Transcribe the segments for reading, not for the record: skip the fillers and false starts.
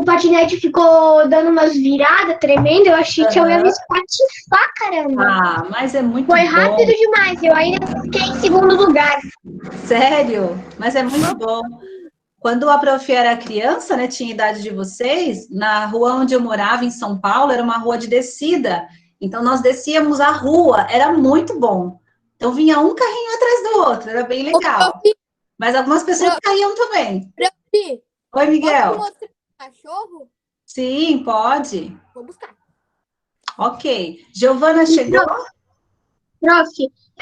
o patinete ficou dando umas viradas tremendo, eu achei que eu ia me espatifar, caramba. Ah, mas é muito Foi bom. rápido demais, eu ainda fiquei em segundo lugar. Sério? Mas é muito bom. Quando a prof era criança, né, tinha a idade de vocês, na rua onde eu morava, em São Paulo, era uma rua de descida. Então, nós descíamos a rua, era muito bom. Então, vinha um carrinho atrás do outro, era bem legal. Mas algumas pessoas caíam também. Prof, Oi, Miguel. posso mostrar o cachorro? Sim, pode. Vou buscar. Ok. Giovana chegou? Prof,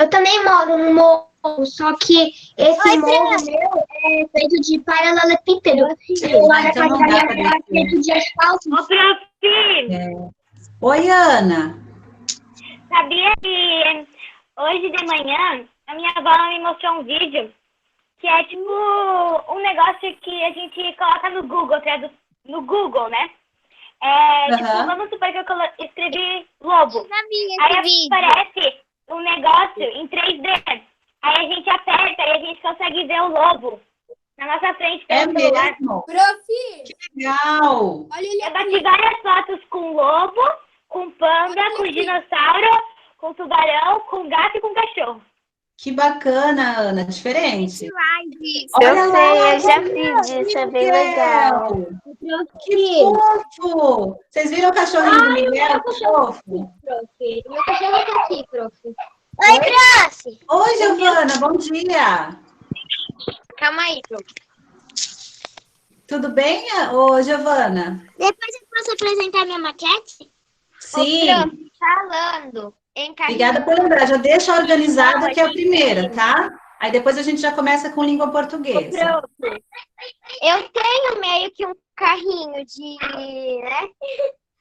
eu também moro no morro, só que esse morro meu é feito de paralelepípedo. Lá na Então casa não da dá minha para avó é descer. feito de asfalto. Ô, prof, Oi, Ana. sabia que hoje de manhã a minha avó me mostrou um vídeo que é tipo um negócio que a gente coloca no Google, no Google, né? Tipo, vamos supor que eu escrevi lobo. Aí aparece um negócio em 3D. Aí a gente aperta e a gente consegue ver o lobo na nossa frente pelo celular. Mesmo? Prof, Legal. olha ele Eu aqui. bati várias fotos com lobo, com panda, com dinossauro, com tubarão, com gato e com cachorro. Que bacana, Ana. Diferente. Eu sei, eu já fiz isso, é bem legal. Que fofo! Vocês viram o cachorrinho do Miguel? Que fofo! Prof, meu cachorro tá aqui, prof. Oi, prof! Oi, Giovana, bom dia! Calma aí, prof. Tudo bem, ô, Giovana? Depois eu posso apresentar minha maquete? Sim, Falando em obrigada por lembrar. Já deixa organizada que é a primeira, tá? Aí depois a gente já começa com língua portuguesa. Prof, eu tenho meio que um carrinho de, né?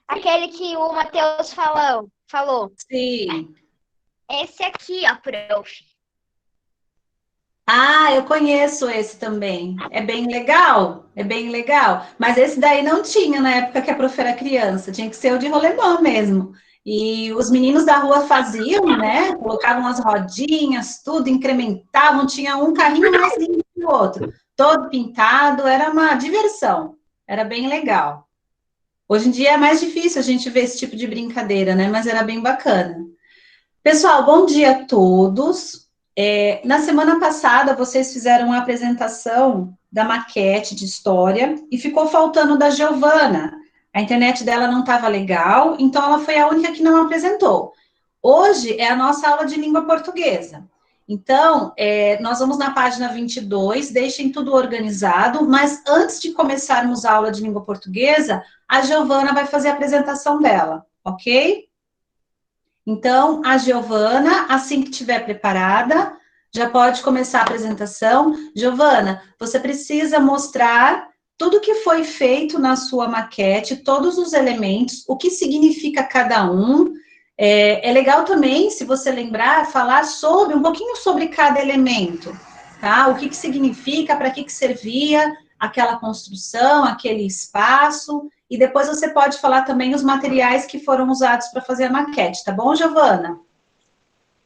Aquele que o Matheus falou. Sim. Esse aqui, ó, prof. Ah, eu conheço esse também. É bem legal, é bem legal. Mas esse daí não tinha na época que a prof era criança, tinha que ser o de rolemã mesmo. E os meninos da rua faziam, né? Colocavam as rodinhas, tudo, incrementavam, tinha um carrinho mais lindo que o outro, todo pintado, era uma diversão, era bem legal. Hoje em dia é mais difícil a gente ver esse tipo de brincadeira, né? Mas era bem bacana. Pessoal, bom dia a todos. Na semana passada, vocês fizeram uma apresentação da maquete de história e ficou faltando da Giovana. A internet dela não estava legal, então ela foi a única que não apresentou. Hoje é a nossa aula de língua portuguesa. Então, nós vamos na página 22, deixem tudo organizado, mas antes de começarmos a aula de língua portuguesa, a Giovana vai fazer a apresentação dela, ok? Então, a Giovana, assim que estiver preparada, já pode começar a apresentação. Giovana, você precisa mostrar tudo que foi feito na sua maquete, todos os elementos, o que significa cada um. É legal também, se você lembrar, falar sobre um pouquinho sobre cada elemento, tá? O que significa, para que servia aquela construção, aquele espaço. E depois você pode falar também os materiais que foram usados para fazer a maquete, tá bom, Giovana?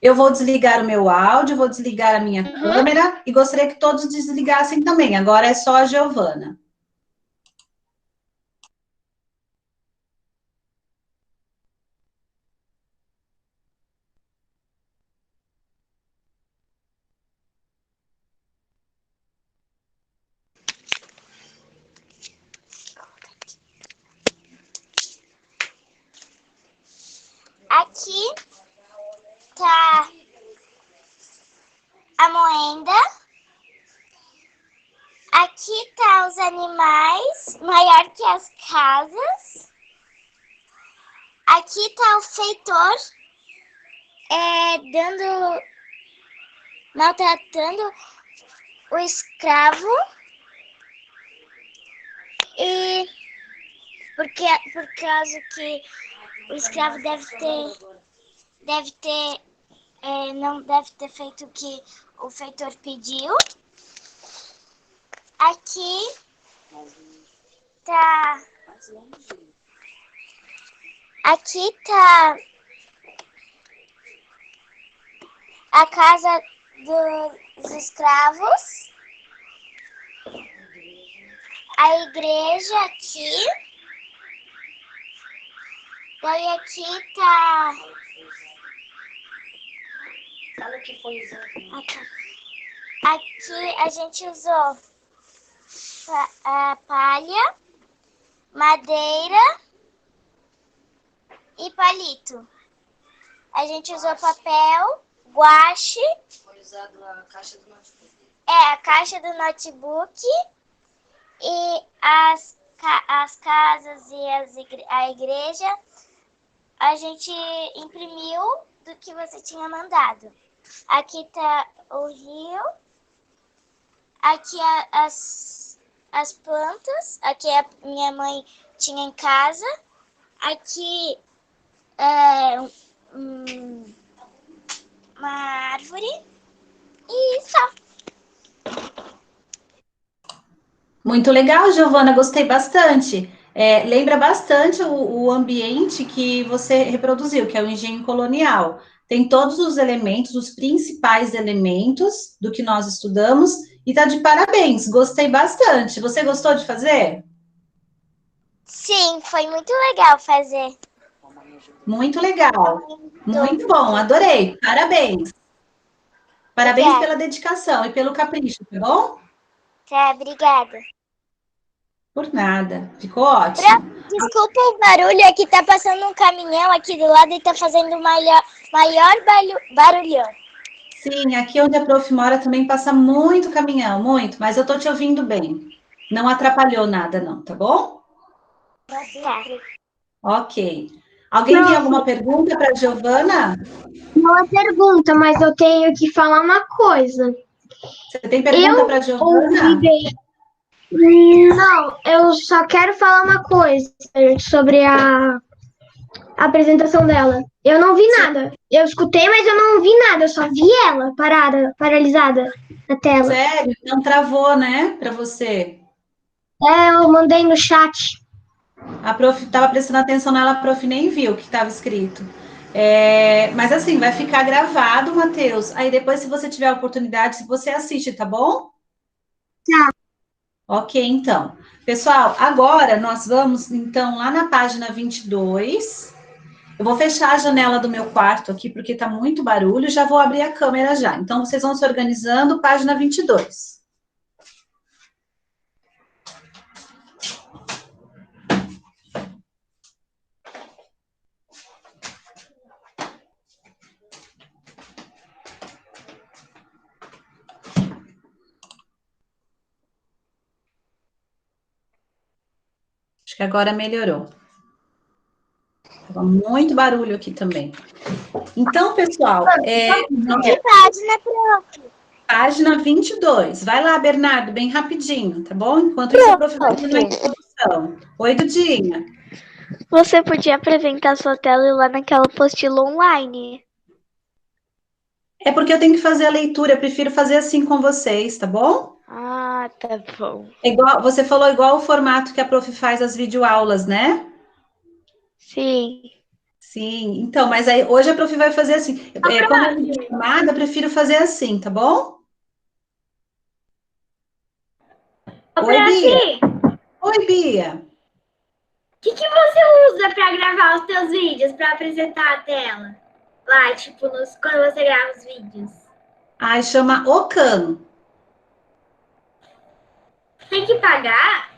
Eu vou desligar o meu áudio, vou desligar a minha câmera e gostaria que todos desligassem também. Agora é só a Giovana. Aqui tá a moenda. Aqui tá os animais, maior que as casas. Aqui tá o feitor, maltratando o escravo. E por causa que o escravo não deve ter feito o que o feitor pediu. Aqui tá a casa dos escravos. A igreja aqui. Olha aqui tá. Fala o que foi usado. Aqui a gente usou palha, madeira e palito. A gente usou papel, guache. Foi usado a caixa do notebook. A caixa do notebook e as casas e a igreja. A gente imprimiu do que você tinha mandado. Aqui tá o rio. Aqui as plantas. Aqui a minha mãe tinha em casa. Aqui é uma árvore. E só. Muito legal, Giovana, gostei bastante. Lembra bastante o ambiente que você reproduziu, que é o engenho colonial. Tem todos os elementos, os principais elementos do que nós estudamos, e tá de parabéns, gostei bastante. Você gostou de fazer? Sim, foi muito legal fazer. Muito legal, muito bom, adorei, parabéns. Parabéns Obrigada. pela dedicação e pelo capricho, tá bom? Tá, obrigada. Por nada, ficou ótimo. Desculpa o barulho, aqui tá passando um caminhão aqui do lado e tá fazendo o maior barulhão. Sim, aqui onde a prof mora também passa muito caminhão, muito, mas eu tô te ouvindo bem. Não atrapalhou nada não, tá bom? Tá. Ok. Alguém tem alguma pergunta para a Giovana? Não é pergunta, mas eu tenho que falar uma coisa. Você tem pergunta para a Giovana? Não, eu só quero falar uma coisa sobre a apresentação dela. Eu não vi nada. Eu escutei, mas eu não vi nada. Eu só vi ela paralisada na tela. Sério? Não travou, né, para você? Eu mandei no chat. A prof estava prestando atenção nela, a prof nem viu o que estava escrito. Mas assim, vai ficar gravado, Matheus. Aí depois, se você tiver a oportunidade, se você assiste, tá bom? Tá. Ok, então. Pessoal, agora nós vamos, então, lá na página 22. Eu vou fechar a janela do meu quarto aqui, porque está muito barulho, já vou abrir a câmera já. Então, vocês vão se organizando, página 22. Acho que agora melhorou. Estava muito barulho aqui também. Então, pessoal, Que página, prof? página 22. Vai lá, Bernardo, bem rapidinho, tá bom? Enquanto isso, a prof vai fazendo a introdução. Oi, Dudinha. Você podia apresentar sua tela lá naquela apostila online. É porque eu tenho que fazer a leitura, eu prefiro fazer assim com vocês, tá bom? Ah, tá bom. Você falou igual o formato que a prof faz as videoaulas, né? Sim. Sim, então, mas aí hoje a prof vai fazer assim. Quando é videochamada, eu prefiro fazer assim, tá bom? Oi, Bia. Oi, Bia. O que você usa para gravar os seus vídeos, para apresentar a tela? Lá, tipo, quando você grava os vídeos. Ai, chama Ocam. Tem que pagar?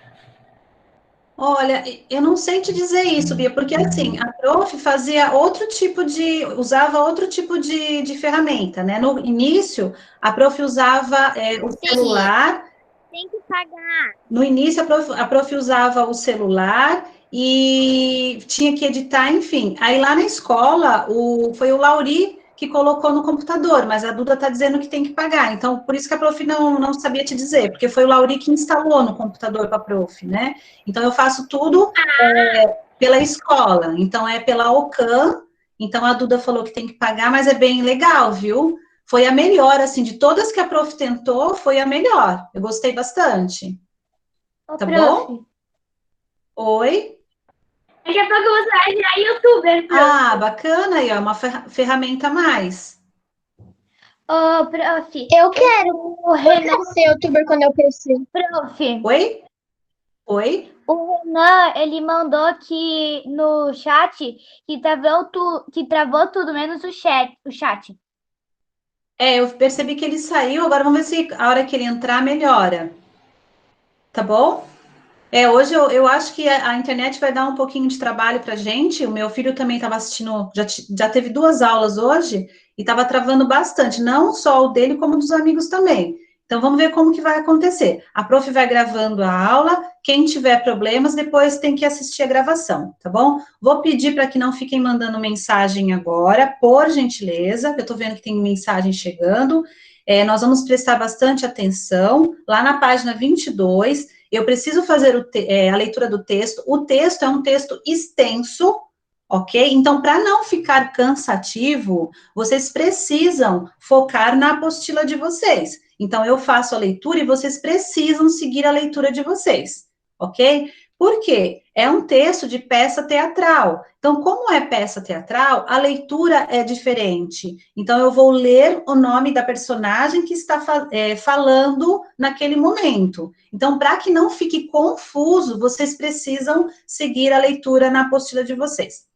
Olha, eu não sei te dizer isso, Bia, porque assim, a prof fazia usava outro tipo de ferramenta, né? No início, a prof usava o celular. Tem que pagar. No início, a prof usava o celular e tinha que editar, enfim. Aí lá na escola, foi o Lauri que colocou no computador, mas a Duda está dizendo que tem que pagar. Então, por isso que a prof não sabia te dizer, porque foi o Lauri que instalou no computador para a prof, né? Então, eu faço tudo pela escola. Então, é pela Ocam. Então, a Duda falou que tem que pagar, mas é bem legal, viu? Foi a melhor, assim, de todas que a prof tentou, foi a melhor. Eu gostei bastante. Tá bom? Oi? Daqui a pouco você vai virar youtuber, prof. Ah, bacana aí, ó, uma ferramenta a mais. Ô, prof. Eu quero renascer youtuber quando eu crescer. Prof. Oi? Oi? O Renan, ele mandou aqui no chat que travou tudo, menos o chat. Eu percebi que ele saiu, agora vamos ver se a hora que ele entrar melhora. Tá bom? Hoje eu acho que a internet vai dar um pouquinho de trabalho pra gente. O meu filho também estava assistindo, já teve 2 aulas hoje e estava travando bastante, não só o dele, como dos amigos também. Então, vamos ver como que vai acontecer. A prof vai gravando a aula, quem tiver problemas, depois tem que assistir a gravação, tá bom? Vou pedir para que não fiquem mandando mensagem agora, por gentileza, eu estou vendo que tem mensagem chegando. Nós vamos prestar bastante atenção. Lá na página 22, eu preciso fazer a leitura do texto. O texto é um texto extenso, ok? Então, para não ficar cansativo, vocês precisam focar na apostila de vocês. Então, eu faço a leitura e vocês precisam seguir a leitura de vocês, ok? Por quê? É um texto de peça teatral. Então, como é peça teatral, a leitura é diferente. Então, eu vou ler o nome da personagem que está falando naquele momento. Então, para que não fique confuso, vocês precisam seguir a leitura na apostila de vocês.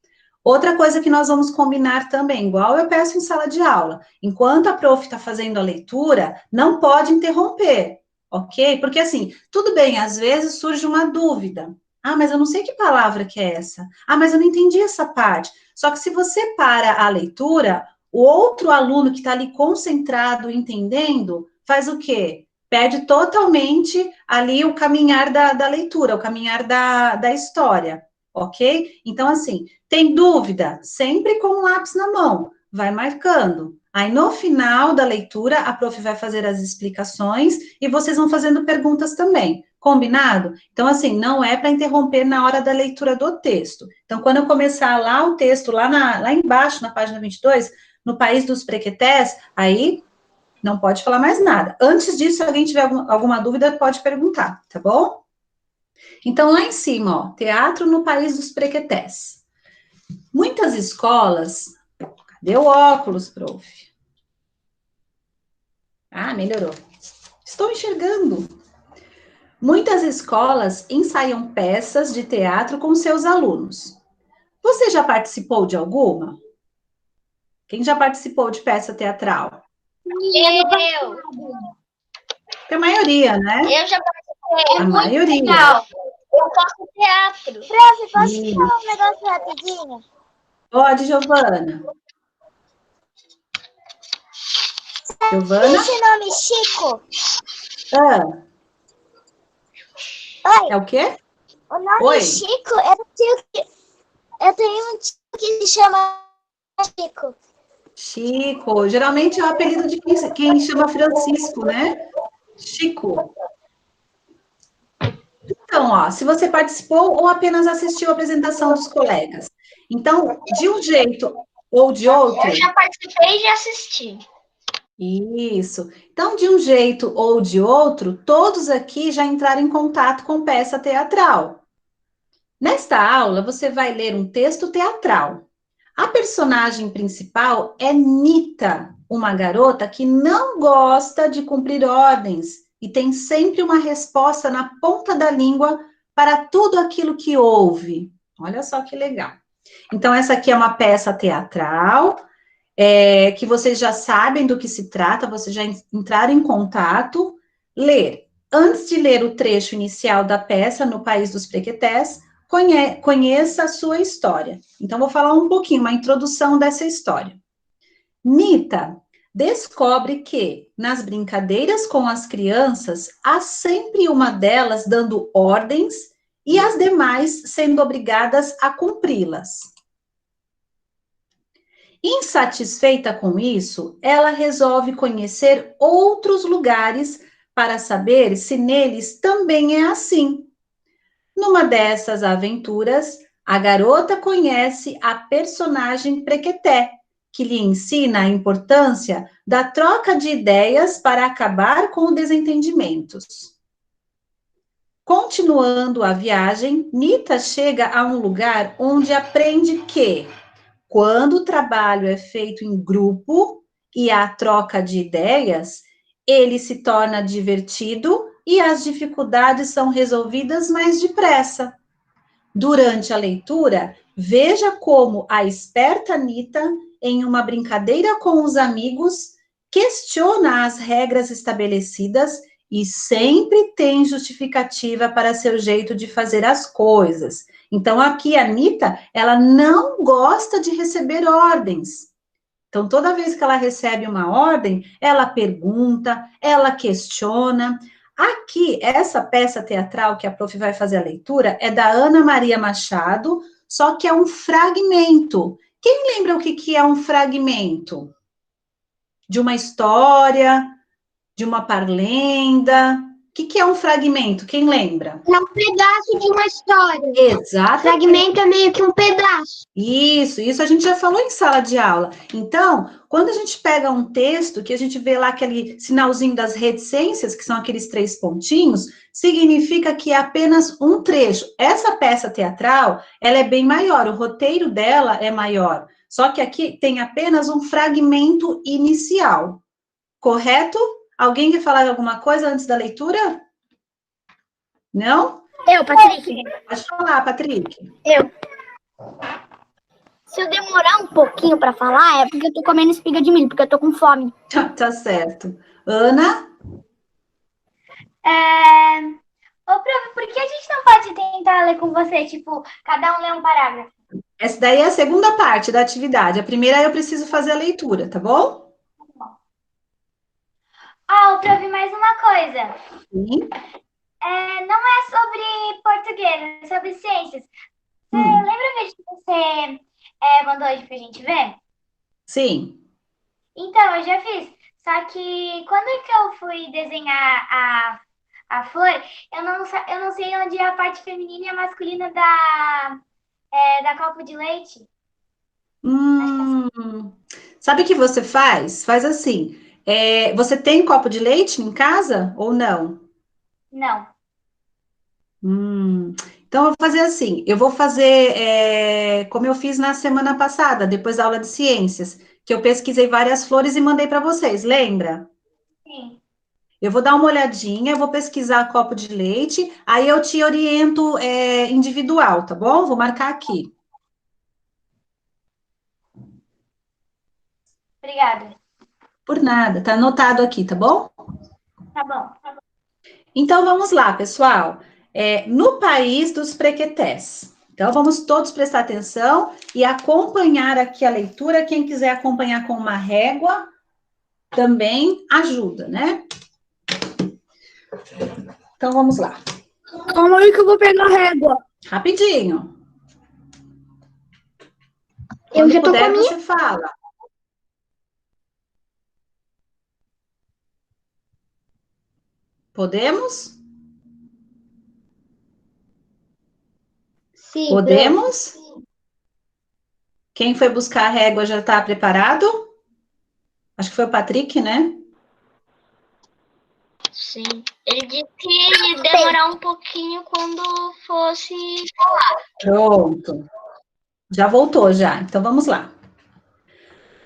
Outra coisa que nós vamos combinar também, igual eu peço em sala de aula, enquanto a prof está fazendo a leitura, não pode interromper, ok? Porque assim, tudo bem, às vezes surge uma dúvida. Ah, mas eu não sei que palavra que é essa. Ah, mas eu não entendi essa parte. Só que se você para a leitura, o outro aluno que está ali concentrado, entendendo, faz o quê? Perde totalmente ali o caminhar da leitura, o caminhar da história, ok? Então, assim, tem dúvida? Sempre com o lápis na mão, vai marcando. Aí, no final da leitura, a prof vai fazer as explicações e vocês vão fazendo perguntas também. Combinado? Então, assim, não é para interromper na hora da leitura do texto. Então, quando eu começar lá o texto, lá embaixo, na página 22, no País dos Prequetés, aí não pode falar mais nada. Antes disso, se alguém tiver alguma dúvida, pode perguntar, tá bom? Então, lá em cima, ó, Teatro no País dos Prequetés. Muitas escolas... Cadê o óculos, prof? Ah, melhorou. Estou enxergando. Muitas escolas ensaiam peças de teatro com seus alunos. Você já participou de alguma? Quem já participou de peça teatral? Eu. A maioria, né? Eu já participei. A maioria. Legal. Eu faço teatro. Prof, posso te falar um negócio rapidinho? Pode, Giovana. Giovana? Esse nome Chico. Ah, Oi. é o quê? O nome Oi. Chico, eu tenho um tio que se chama Chico. Chico. Geralmente é o apelido de quem chama Francisco, né? Chico. Então, ó, se você participou ou apenas assistiu a apresentação dos colegas. Então, de um jeito ou de outro... Eu já participei e já assisti. Isso. Então, de um jeito ou de outro, todos aqui já entraram em contato com peça teatral. Nesta aula, você vai ler um texto teatral. A personagem principal é Nita, uma garota que não gosta de cumprir ordens e tem sempre uma resposta na ponta da língua para tudo aquilo que ouve. Olha só que legal. Então, essa aqui é uma peça teatral, que vocês já sabem do que se trata, vocês já entraram em contato. Ler. Antes de ler o trecho inicial da peça, No País dos Prequetés, conheça a sua história. Então, vou falar um pouquinho, uma introdução dessa história. Nita descobre que, nas brincadeiras com as crianças, há sempre uma delas dando ordens e as demais sendo obrigadas a cumpri-las. Insatisfeita com isso, ela resolve conhecer outros lugares para saber se neles também é assim. Numa dessas aventuras, a garota conhece a personagem Prequeté, que lhe ensina a importância da troca de ideias para acabar com desentendimentos. Continuando a viagem, Nita chega a um lugar onde aprende que, quando o trabalho é feito em grupo e há troca de ideias, ele se torna divertido, e as dificuldades são resolvidas mais depressa. Durante a leitura, veja como a esperta Anitta, em uma brincadeira com os amigos, questiona as regras estabelecidas e sempre tem justificativa para seu jeito de fazer as coisas. Então, aqui a Anitta, ela não gosta de receber ordens. Então, toda vez que ela recebe uma ordem, ela pergunta, ela questiona. Aqui, essa peça teatral que a prof vai fazer a leitura é da Ana Maria Machado, só que é um fragmento. Quem lembra o que é um fragmento? De uma história, de uma parlenda. O que é um fragmento? Quem lembra? É um pedaço de uma história. Exato. Fragmento é meio que um pedaço. Isso a gente já falou em sala de aula. Então, quando a gente pega um texto, que a gente vê lá aquele sinalzinho das reticências, que são aqueles 3 pontinhos, significa que é apenas um trecho. Essa peça teatral, ela é bem maior, o roteiro dela é maior. Só que aqui tem apenas um fragmento inicial. Correto? Alguém quer falar alguma coisa antes da leitura? Não? Eu, Patrick. Pode falar, Patrick. Se eu demorar um pouquinho pra falar, é porque eu tô comendo espiga de milho, porque eu tô com fome. Tá certo. Ana? Ô, prof, por que a gente não pode tentar ler com você? Tipo, cada um lê um parágrafo. Essa daí é a segunda parte da atividade. A primeira eu preciso fazer a leitura, tá bom? Ah, prof, mais uma coisa. Sim. Não é sobre português, é sobre ciências. Você lembra o vídeo que você mandou hoje pra gente ver? Sim. Então, eu já fiz. Só que quando que eu fui desenhar a flor, eu não sei onde é a parte feminina e a masculina da copo de leite. Sabe o que você faz? Faz assim. Você tem copo de leite em casa ou não? Não. Então, eu vou fazer assim. Eu vou fazer como eu fiz na semana passada, depois da aula de ciências, que eu pesquisei várias flores e mandei para vocês, lembra? Sim. Eu vou dar uma olhadinha, eu vou pesquisar copo de leite, aí eu te oriento individual, tá bom? Vou marcar aqui. Obrigada. Por nada, tá anotado aqui, tá bom? Tá bom. Então, vamos lá, pessoal. No país dos Prequetés. Então, vamos todos prestar atenção e acompanhar aqui a leitura. Quem quiser acompanhar com uma régua, também ajuda, né? Então, vamos lá. Calma aí que eu vou pegar a régua. Rapidinho. Eu Quando já tô puder, com a minha. você fala. Podemos? Sim, Podemos? Quem foi buscar a régua já está preparado? Acho que foi o Patrick, né? Sim. Ele disse que ia demorar um pouquinho quando fosse falar. Pronto. Já voltou, já. Então, vamos lá.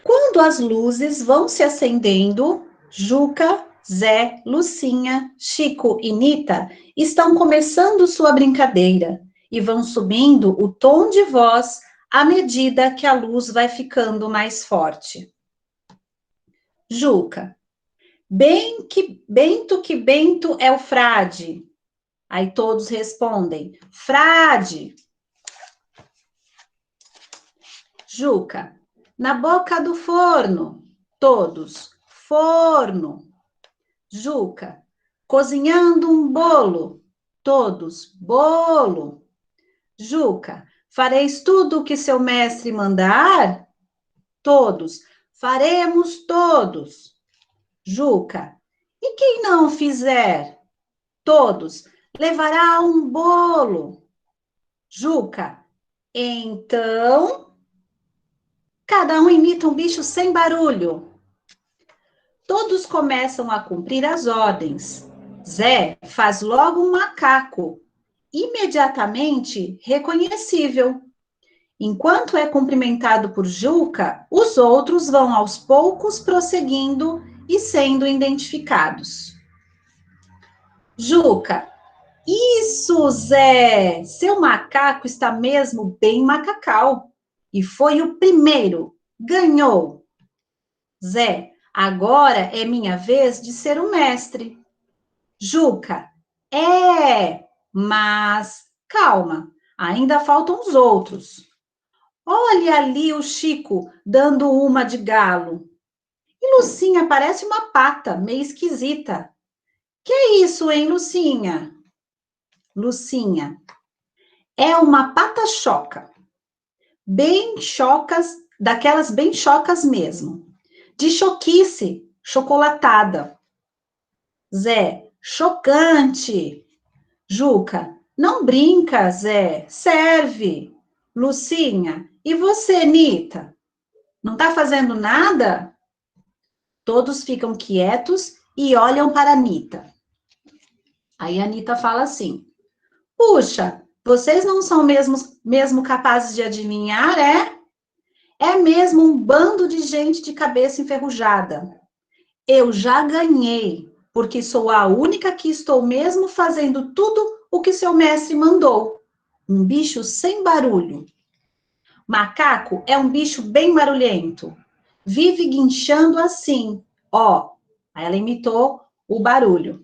Quando as luzes vão se acendendo, Juca, Zé, Lucinha, Chico e Nita estão começando sua brincadeira e vão subindo o tom de voz à medida que a luz vai ficando mais forte. Juca, Bento que Bento é o frade. Aí todos respondem, frade. Juca, na boca do forno. Todos, forno. Juca, cozinhando um bolo. Todos, bolo. Juca, fareis tudo o que seu mestre mandar? Todos, faremos todos. Juca, e quem não fizer? Todos, levará um bolo. Juca, então, cada um imita um bicho sem barulho. Todos começam a cumprir as ordens. Zé faz logo um macaco, imediatamente reconhecível. Enquanto é cumprimentado por Juca, os outros vão aos poucos prosseguindo e sendo identificados. Juca, isso, Zé! Seu macaco está mesmo bem macacal. E foi o primeiro. Ganhou. Zé, agora é minha vez de ser o mestre. Juca, mas calma, ainda faltam os outros. Olhe ali o Chico dando uma de galo. E Lucinha parece uma pata, meio esquisita. Que é isso, hein, Lucinha? Lucinha, é uma pata-choca. Bem chocas, daquelas bem chocas mesmo. De choquice, chocolatada. Zé, chocante. Juca, não brinca, Zé, serve. Lucinha, e você, Nita? Não tá fazendo nada? Todos ficam quietos e olham para a Nita. Aí a Nita fala assim: puxa, vocês não são mesmo capazes de adivinhar, é? É mesmo um bando de gente de cabeça enferrujada. Eu já ganhei, porque sou a única que estou mesmo fazendo tudo o que seu mestre mandou. Um bicho sem barulho. Macaco é um bicho bem barulhento. Vive guinchando assim, ó. Aí ela imitou o barulho.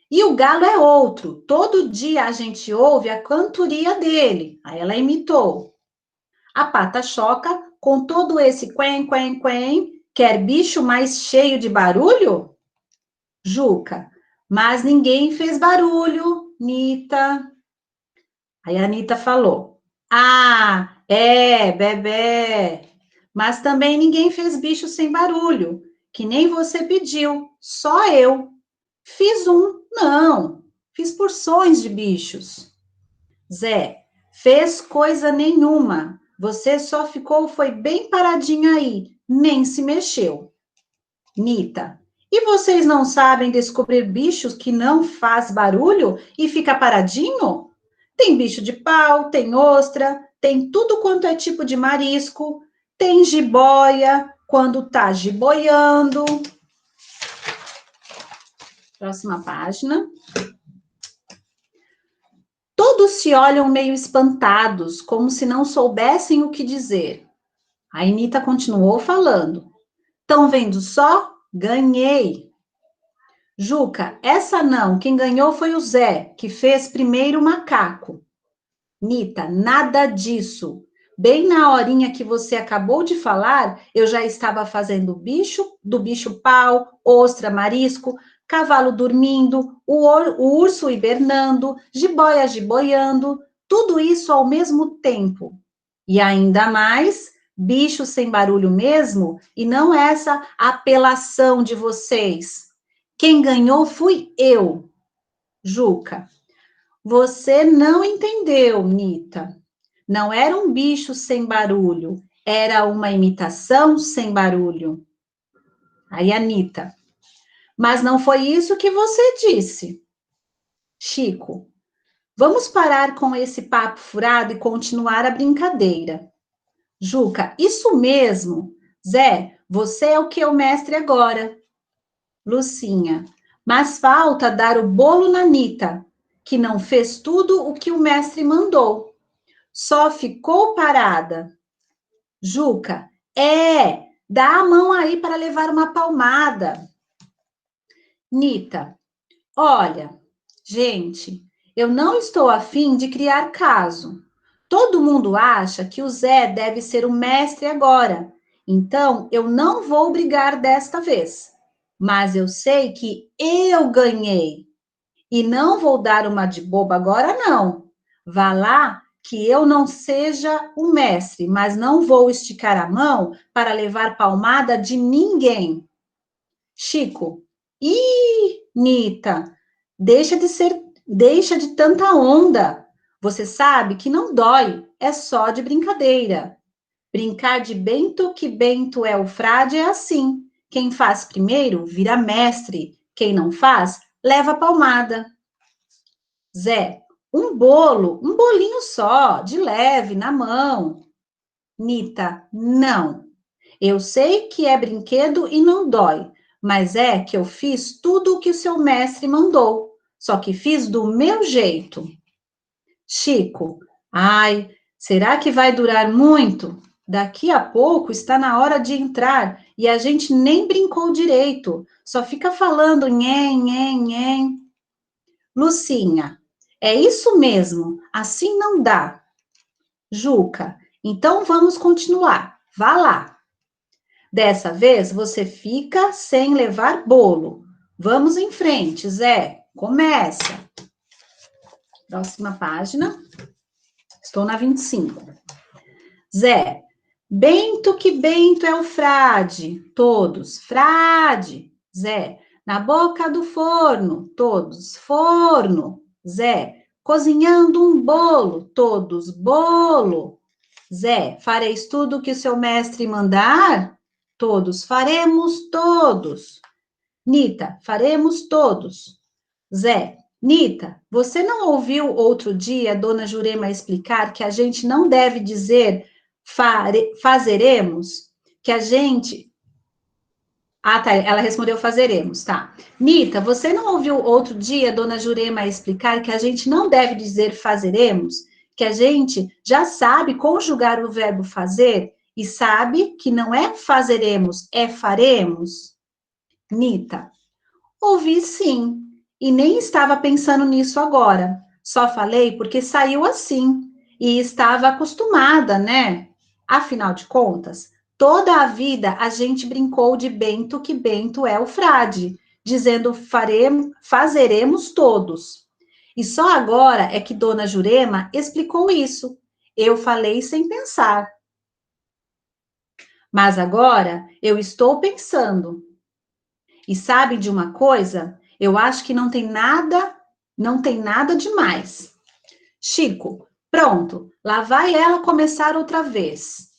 E o galo é outro. Todo dia a gente ouve a cantoria dele. Aí ela imitou. A pata-choca, com todo esse quen, quen, quen, quer bicho mais cheio de barulho? Juca, mas ninguém fez barulho, Nita. Aí a Nita falou: ah, bebê. Mas também ninguém fez bicho sem barulho, que nem você pediu, só eu. Fiz não, fiz porções de bichos. Zé, fez coisa nenhuma, você só foi bem paradinha aí, nem se mexeu. Nita, e vocês não sabem descobrir bichos que não faz barulho e fica paradinho? Tem bicho de pau, tem ostra, tem tudo quanto é tipo de marisco, tem jiboia, quando tá jiboiando. Próxima página. Todos se olham meio espantados, como se não soubessem o que dizer. A Anita continuou falando. Estão vendo só? Ganhei. Juca, essa não, quem ganhou foi o Zé, que fez primeiro o macaco. Nita, nada disso. Bem na horinha que você acabou de falar, eu já estava fazendo do bicho pau, ostra, marisco, cavalo dormindo, o urso hibernando, jiboia jiboiando, tudo isso ao mesmo tempo. E ainda mais, bicho sem barulho mesmo, e não essa apelação de vocês. Quem ganhou fui eu, Juca. Você não entendeu, Nita. Não era um bicho sem barulho, era uma imitação sem barulho. Aí, Anita, mas não foi isso que você disse. Chico, vamos parar com esse papo furado e continuar a brincadeira. Juca, isso mesmo. Zé, você é o que é o mestre agora. Lucinha, mas falta dar o bolo na Nita, que não fez tudo o que o mestre mandou. Só ficou parada. Juca, dá a mão aí para levar uma palmada. Nita, olha, gente, eu não estou afim de criar caso. Todo mundo acha que o Zé deve ser o mestre agora, então eu não vou brigar desta vez. Mas eu sei que eu ganhei. E não vou dar uma de boba agora, não. Vá lá que eu não seja o mestre, mas não vou esticar a mão para levar palmada de ninguém. Chico, Nita, deixa de tanta onda. Você sabe que não dói, é só de brincadeira. Brincar de bento que bento é o frade é assim. Quem faz primeiro vira mestre, quem não faz, leva palmada. Zé, um bolinho só, de leve, na mão. Nita, não. Eu sei que é brinquedo e não dói, mas é que eu fiz tudo o que o seu mestre mandou. só que fiz do meu jeito. Chico, ai, será que vai durar muito? Daqui a pouco está na hora de entrar e a gente nem brincou direito, só fica falando nhen, nhen, nhen. Lucinha, é isso mesmo, assim não dá. Juca, então vamos continuar, vá lá. Dessa vez você fica sem levar bolo. Vamos em frente, Zé, começa. Próxima página. Estou na 25. Zé, bento que bento é o frade. Todos, frade. Zé, na boca do forno. Todos, forno. Zé, cozinhando um bolo. Todos, bolo. Zé, fareis tudo que o seu mestre mandar? Todos, faremos todos. Nita, faremos todos. Zé, Nita, você não ouviu outro dia a dona Jurema explicar que a gente não deve dizer fazeremos? Que a gente... Ah, tá, ela respondeu fazeremos, tá. Nita, você não ouviu outro dia a dona Jurema explicar que a gente não deve dizer fazeremos? Que a gente já sabe conjugar o verbo fazer e sabe que não é fazeremos, é faremos? Nita, ouvi sim. E nem estava pensando nisso agora. Só falei porque saiu assim. E estava acostumada, né? Afinal de contas, toda a vida a gente brincou de bento que bento é o frade, dizendo fazeremos todos. E só agora é que dona Jurema explicou isso. Eu falei sem pensar. Mas agora eu estou pensando. E sabe de uma coisa? Eu acho que não tem nada demais. Chico, pronto, lá vai ela começar outra vez.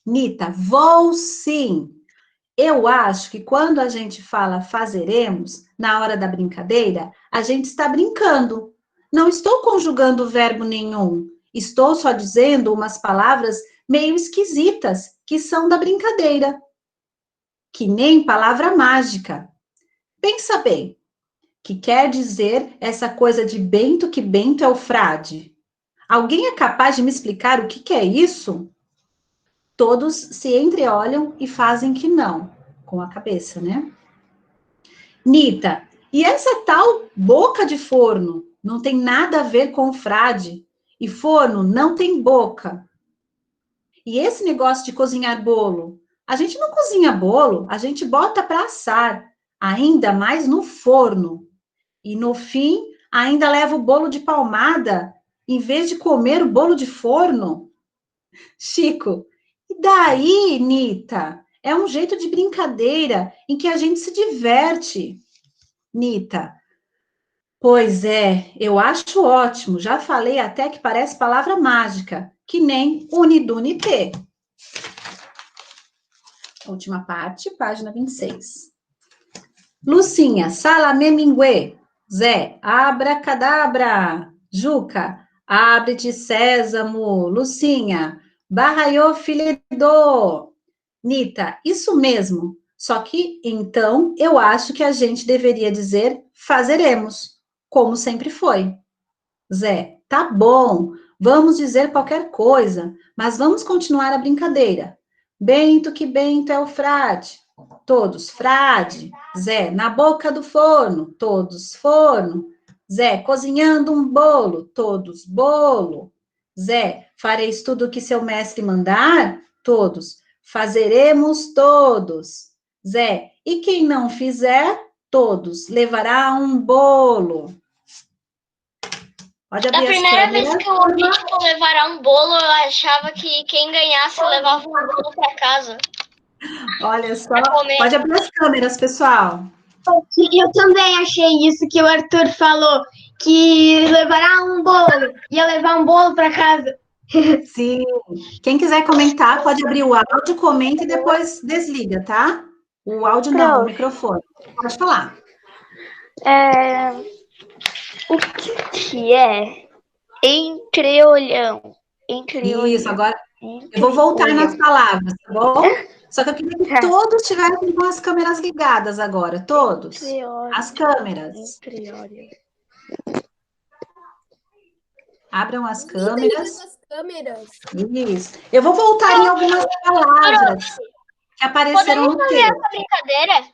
Nita, vou sim. Eu acho que quando a gente fala fazeremos, na hora da brincadeira, a gente está brincando. Não estou conjugando verbo nenhum. Estou só dizendo umas palavras meio esquisitas que são da brincadeira. Que nem palavra mágica. Pensa bem. Que quer dizer essa coisa de bento que bento é o frade? Alguém é capaz de me explicar o que é isso? Todos se entreolham e fazem que não, com a cabeça, né? Nita, e essa tal boca de forno não tem nada a ver com o frade? E forno não tem boca. E esse negócio de cozinhar bolo? A gente não cozinha bolo, a gente bota para assar, ainda mais no forno. E no fim, ainda leva o bolo de palmada, em vez de comer o bolo de forno. Chico, e daí, Nita? É um jeito de brincadeira em que a gente se diverte. Nita, pois é, eu acho ótimo. Já falei até que parece palavra mágica, que nem unidunité. Última parte, página 26. Lucinha, salamé minguê. Zé, abracadabra. Juca, abre-te sésamo. Lucinha, barraiô filedô. Nita, isso mesmo. Só que, então, eu acho que a gente deveria dizer fazeremos, como sempre foi. Zé, tá bom, vamos dizer qualquer coisa, mas vamos continuar a brincadeira. Bento que bento é o frade. Todos, frade. Zé, na boca do forno. Todos, forno. Zé, cozinhando um bolo. Todos, bolo. Zé, fareis tudo o que seu mestre mandar? Todos, fazeremos todos. Zé, e quem não fizer? Todos, levará um bolo. Pode abrir Da primeira vez câmeras. que eu ouvi, tipo, levar um bolo, eu achava que quem ganhasse levava um bolo pra casa. Olha só, Pra comer. pode abrir as câmeras, pessoal. Eu também achei isso que o Arthur falou, que levará um bolo, ia levar um bolo para casa. Sim. Quem quiser comentar, pode abrir o áudio, comenta e depois desliga, tá? O áudio não, o microfone. Pode falar. O que é entreolhão? Isso, agora eu vou voltar nas palavras, tá bom? Só que eu queria que todos tivessem com as câmeras ligadas agora, todos. As câmeras. Entreolhão. Abram as Bonita câmeras. as câmeras. Isso. Eu vou voltar em algumas palavras que apareceram no Podemos fazer texto. essa brincadeira?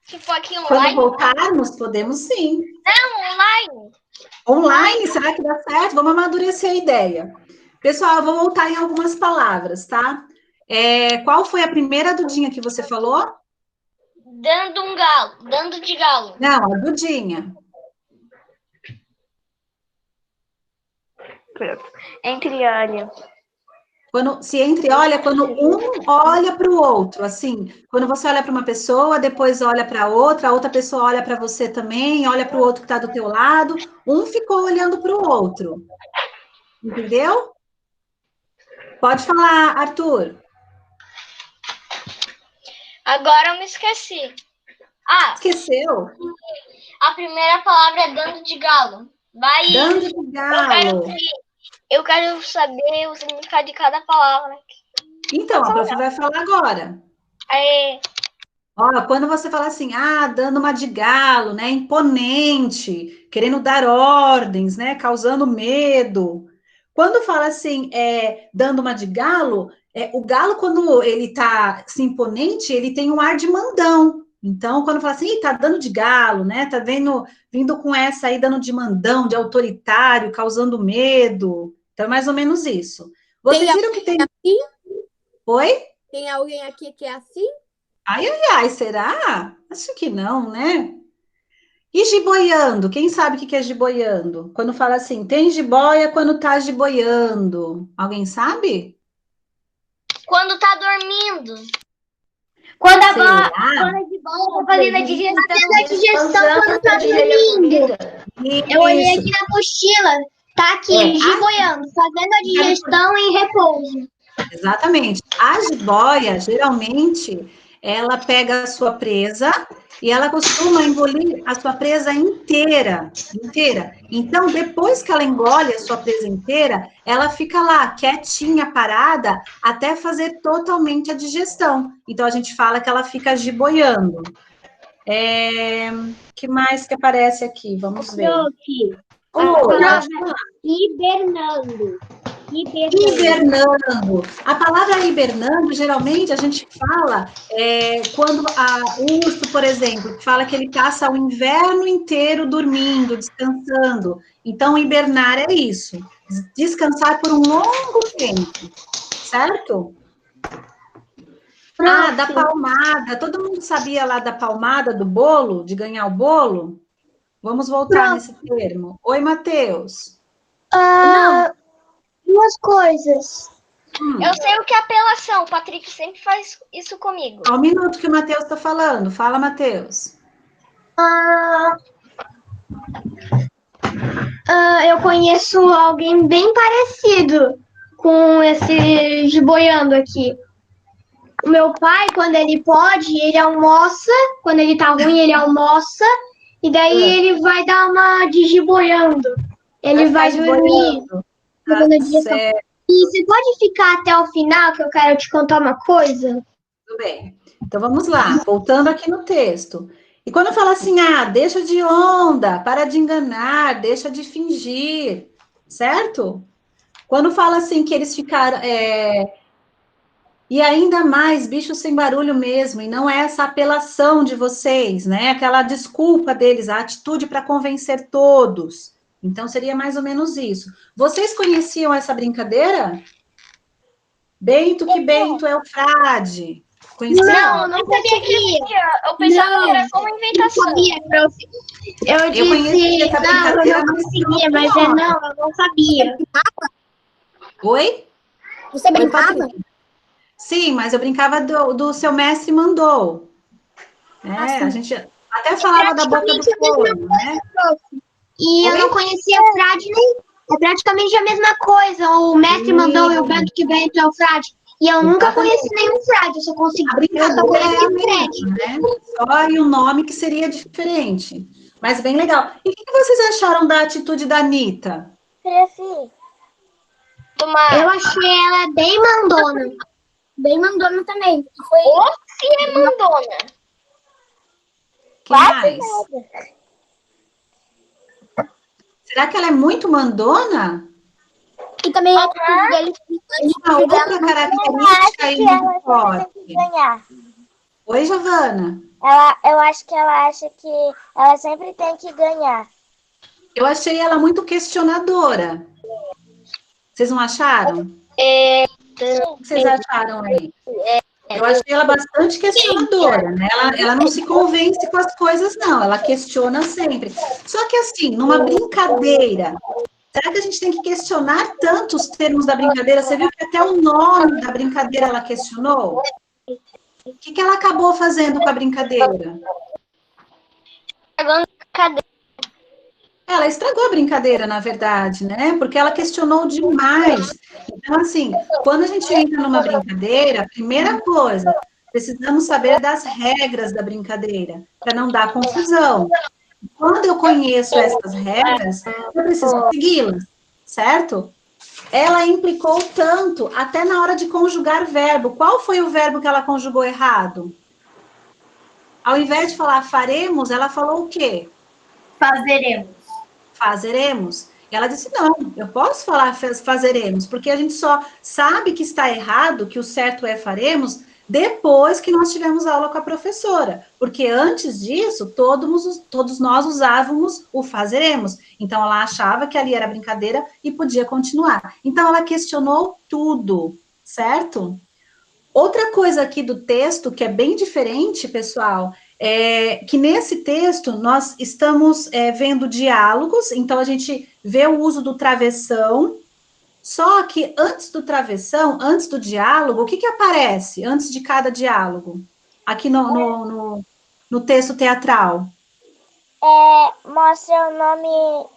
Tipo aqui Quando online? voltarmos, podemos sim. Não, online. Online, será que dá certo? Vamos amadurecer a ideia. Pessoal, eu vou voltar em algumas palavras, tá? Qual foi a primeira Dudinha que você falou? Dando um galo. Dando de galo. Não, a Dudinha. Pronto. Entreolho. Se entreolha, quando um olha para o outro, assim, quando você olha para uma pessoa, depois olha para outra, a outra pessoa olha para você também, olha para o outro que está do teu lado, um ficou olhando para o outro. Entendeu? Pode falar, Arthur. Agora eu me esqueci. Ah, Esqueceu? a primeira palavra é dando de galo. Vai. Dando de galo. Eu quero saber o significado de cada palavra. Então, a prof vai falar agora. Ó, quando você fala assim, dando uma de galo, né, imponente, querendo dar ordens, né, causando medo. Quando fala assim, dando uma de galo, o galo, quando ele tá assim, imponente, ele tem um ar de mandão. Então, quando fala assim, tá dando de galo, né, tá vindo com essa aí, dando de mandão, de autoritário, causando medo. Então, é mais ou menos isso. Vocês viram que tem... Assim? Oi? Tem alguém aqui que é assim? Ai, será? Acho que não, né? E jiboiando? Quem sabe o que é jiboiando? Quando fala assim, tem jiboia quando tá jiboiando. Alguém sabe? Quando tá dormindo. Quando a Será? bola tá fazendo a digestão. Fazendo a digestão quando tá dormindo. Eu olhei aqui na mochila, tá aqui, jiboiando, fazendo a digestão em repouso. Exatamente. A jiboia, geralmente, ela pega a sua presa e ela costuma engolir a sua presa inteira. Então, depois que ela engole a sua presa inteira, ela fica lá, quietinha, parada, até fazer totalmente a digestão. Então, a gente fala que ela fica jiboiando. Que mais que aparece aqui? Vamos ver. Hibernando. Hibernando. A palavra hibernando, geralmente, a gente fala quando o urso, por exemplo, que fala que ele passa o inverno inteiro dormindo, descansando. Então, hibernar é isso. Descansar por um longo tempo. Certo? Da palmada. Todo mundo sabia lá da palmada do bolo, de ganhar o bolo? Vamos voltar nesse termo. Oi, Matheus. Duas coisas. Eu sei o que é apelação. O Patrick sempre faz isso comigo. Ao minuto que o Matheus está falando. Fala, Matheus. Eu conheço alguém bem parecido com esse jiboiando aqui. O meu pai, quando ele pode, ele almoça. Quando ele tá ruim, ele almoça. E daí ele vai dar uma de jiboiando. Ele vai dormir. Certo. E você pode ficar até o final, que eu quero te contar uma coisa? Tudo bem. Então, vamos lá. Voltando aqui no texto. E quando fala assim, deixa de onda, para de enganar, deixa de fingir, certo? Quando fala assim que eles ficaram... E ainda mais, bicho sem barulho mesmo, e não é essa apelação de vocês, né? Aquela desculpa deles, a atitude para convencer todos. Então, seria mais ou menos isso. Vocês conheciam essa brincadeira? Bento que Bento é o frade. Conheciam? Não, não sabia. Eu pensava que era só uma inventação. Não sabia, prof. Eu disse, eu não conseguia, mas eu não sabia. Oi? Você brincava? Sim, mas eu brincava do seu mestre mandou. A gente até falava da boca do forno, né? E eu não conhecia a frade nem... É praticamente a mesma coisa. O mestre mandou e o Bento que Bento é o frade. E eu nunca conheci nenhum frade, eu só consegui. Eu só conheci o frade. Né? Só e o nome que seria diferente. Mas bem legal. E o que vocês acharam da atitude da Anitta? Eu achei ela bem mandona. Bem mandona também. Se é mandona. Quem mais? Será que ela é muito mandona? E também a atitude dele Uma outra característica aí que muito ela forte. tem que ganhar. Oi, Giovana. Eu acho que ela acha que ela sempre tem que ganhar. Eu achei ela muito questionadora. Vocês não acharam? O que vocês acharam aí? Eu achei ela bastante questionadora, né? Ela não se convence com as coisas, não. Ela questiona sempre. Só que assim, numa brincadeira, será que a gente tem que questionar tanto os termos da brincadeira? Você viu que até o nome da brincadeira ela questionou? O que ela acabou fazendo com a brincadeira? Cadê? Ela estragou a brincadeira, na verdade, né? Porque ela questionou demais. Então, assim, quando a gente entra numa brincadeira, a primeira coisa, precisamos saber das regras da brincadeira, para não dar confusão. Quando eu conheço essas regras, eu preciso segui-las, certo? Ela implicou tanto, até na hora de conjugar verbo. Qual foi o verbo que ela conjugou errado? Ao invés de falar faremos, ela falou o quê? Fazeremos. Ela disse, não, eu posso falar fazeremos, porque a gente só sabe que está errado, que o certo é faremos, depois que nós tivemos aula com a professora. Porque antes disso, todos nós usávamos o fazeremos. Então, ela achava que ali era brincadeira e podia continuar. Então, ela questionou tudo, certo? Outra coisa aqui do texto que é bem diferente, pessoal, é que nesse texto nós estamos vendo diálogos, então a gente vê o uso do travessão, só que antes do travessão, antes do diálogo, o que aparece antes de cada diálogo? Aqui no texto teatral. Mostra o nome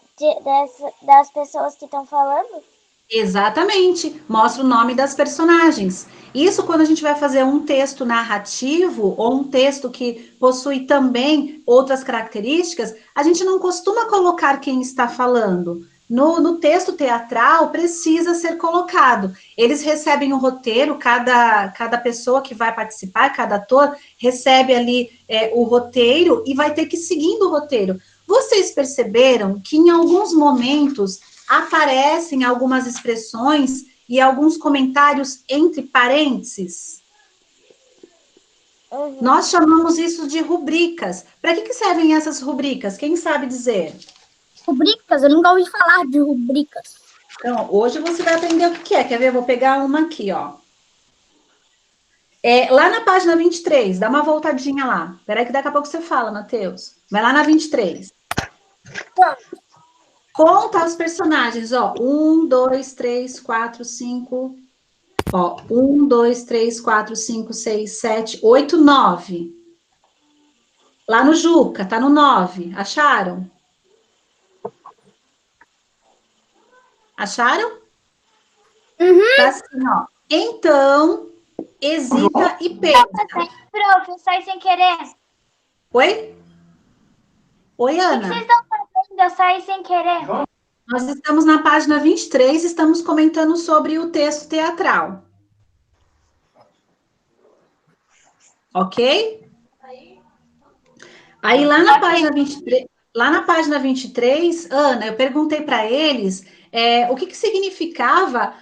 das pessoas que estão falando? Exatamente, mostra o nome das personagens. Isso quando a gente vai fazer um texto narrativo ou um texto que possui também outras características, a gente não costuma colocar quem está falando. No texto teatral precisa ser colocado. Eles recebem o roteiro, cada pessoa que vai participar, cada ator, recebe ali o roteiro e vai ter que ir seguindo o roteiro. Vocês perceberam que em alguns momentos aparecem algumas expressões e alguns comentários entre parênteses? Uhum. Nós chamamos isso de rubricas. Para que servem essas rubricas? Quem sabe dizer? Rubricas? Eu nunca ouvi falar de rubricas. Então, hoje você vai aprender o que é. Quer ver? Eu vou pegar uma aqui, ó. Lá na página 23, dá uma voltadinha lá. Espera que daqui a pouco você fala, Matheus. Vai lá na 23. Conta os personagens, ó. 1, 2, 3, 4, 5. Ó, 1, 2, 3, 4, 5, 6, 7, 8, 9. Lá no Juca, tá no 9. Acharam? Acharam? Uhum. Tá assim, ó. Então, hesita e pensa. Prof, eu saí sem querer. Oi? Oi, O que Ana. vocês estão fazendo? Eu saí sem querer. Nós estamos na página 23, estamos comentando sobre o texto teatral. Ok? Aí lá na página 23, Ana, eu perguntei para eles o que significava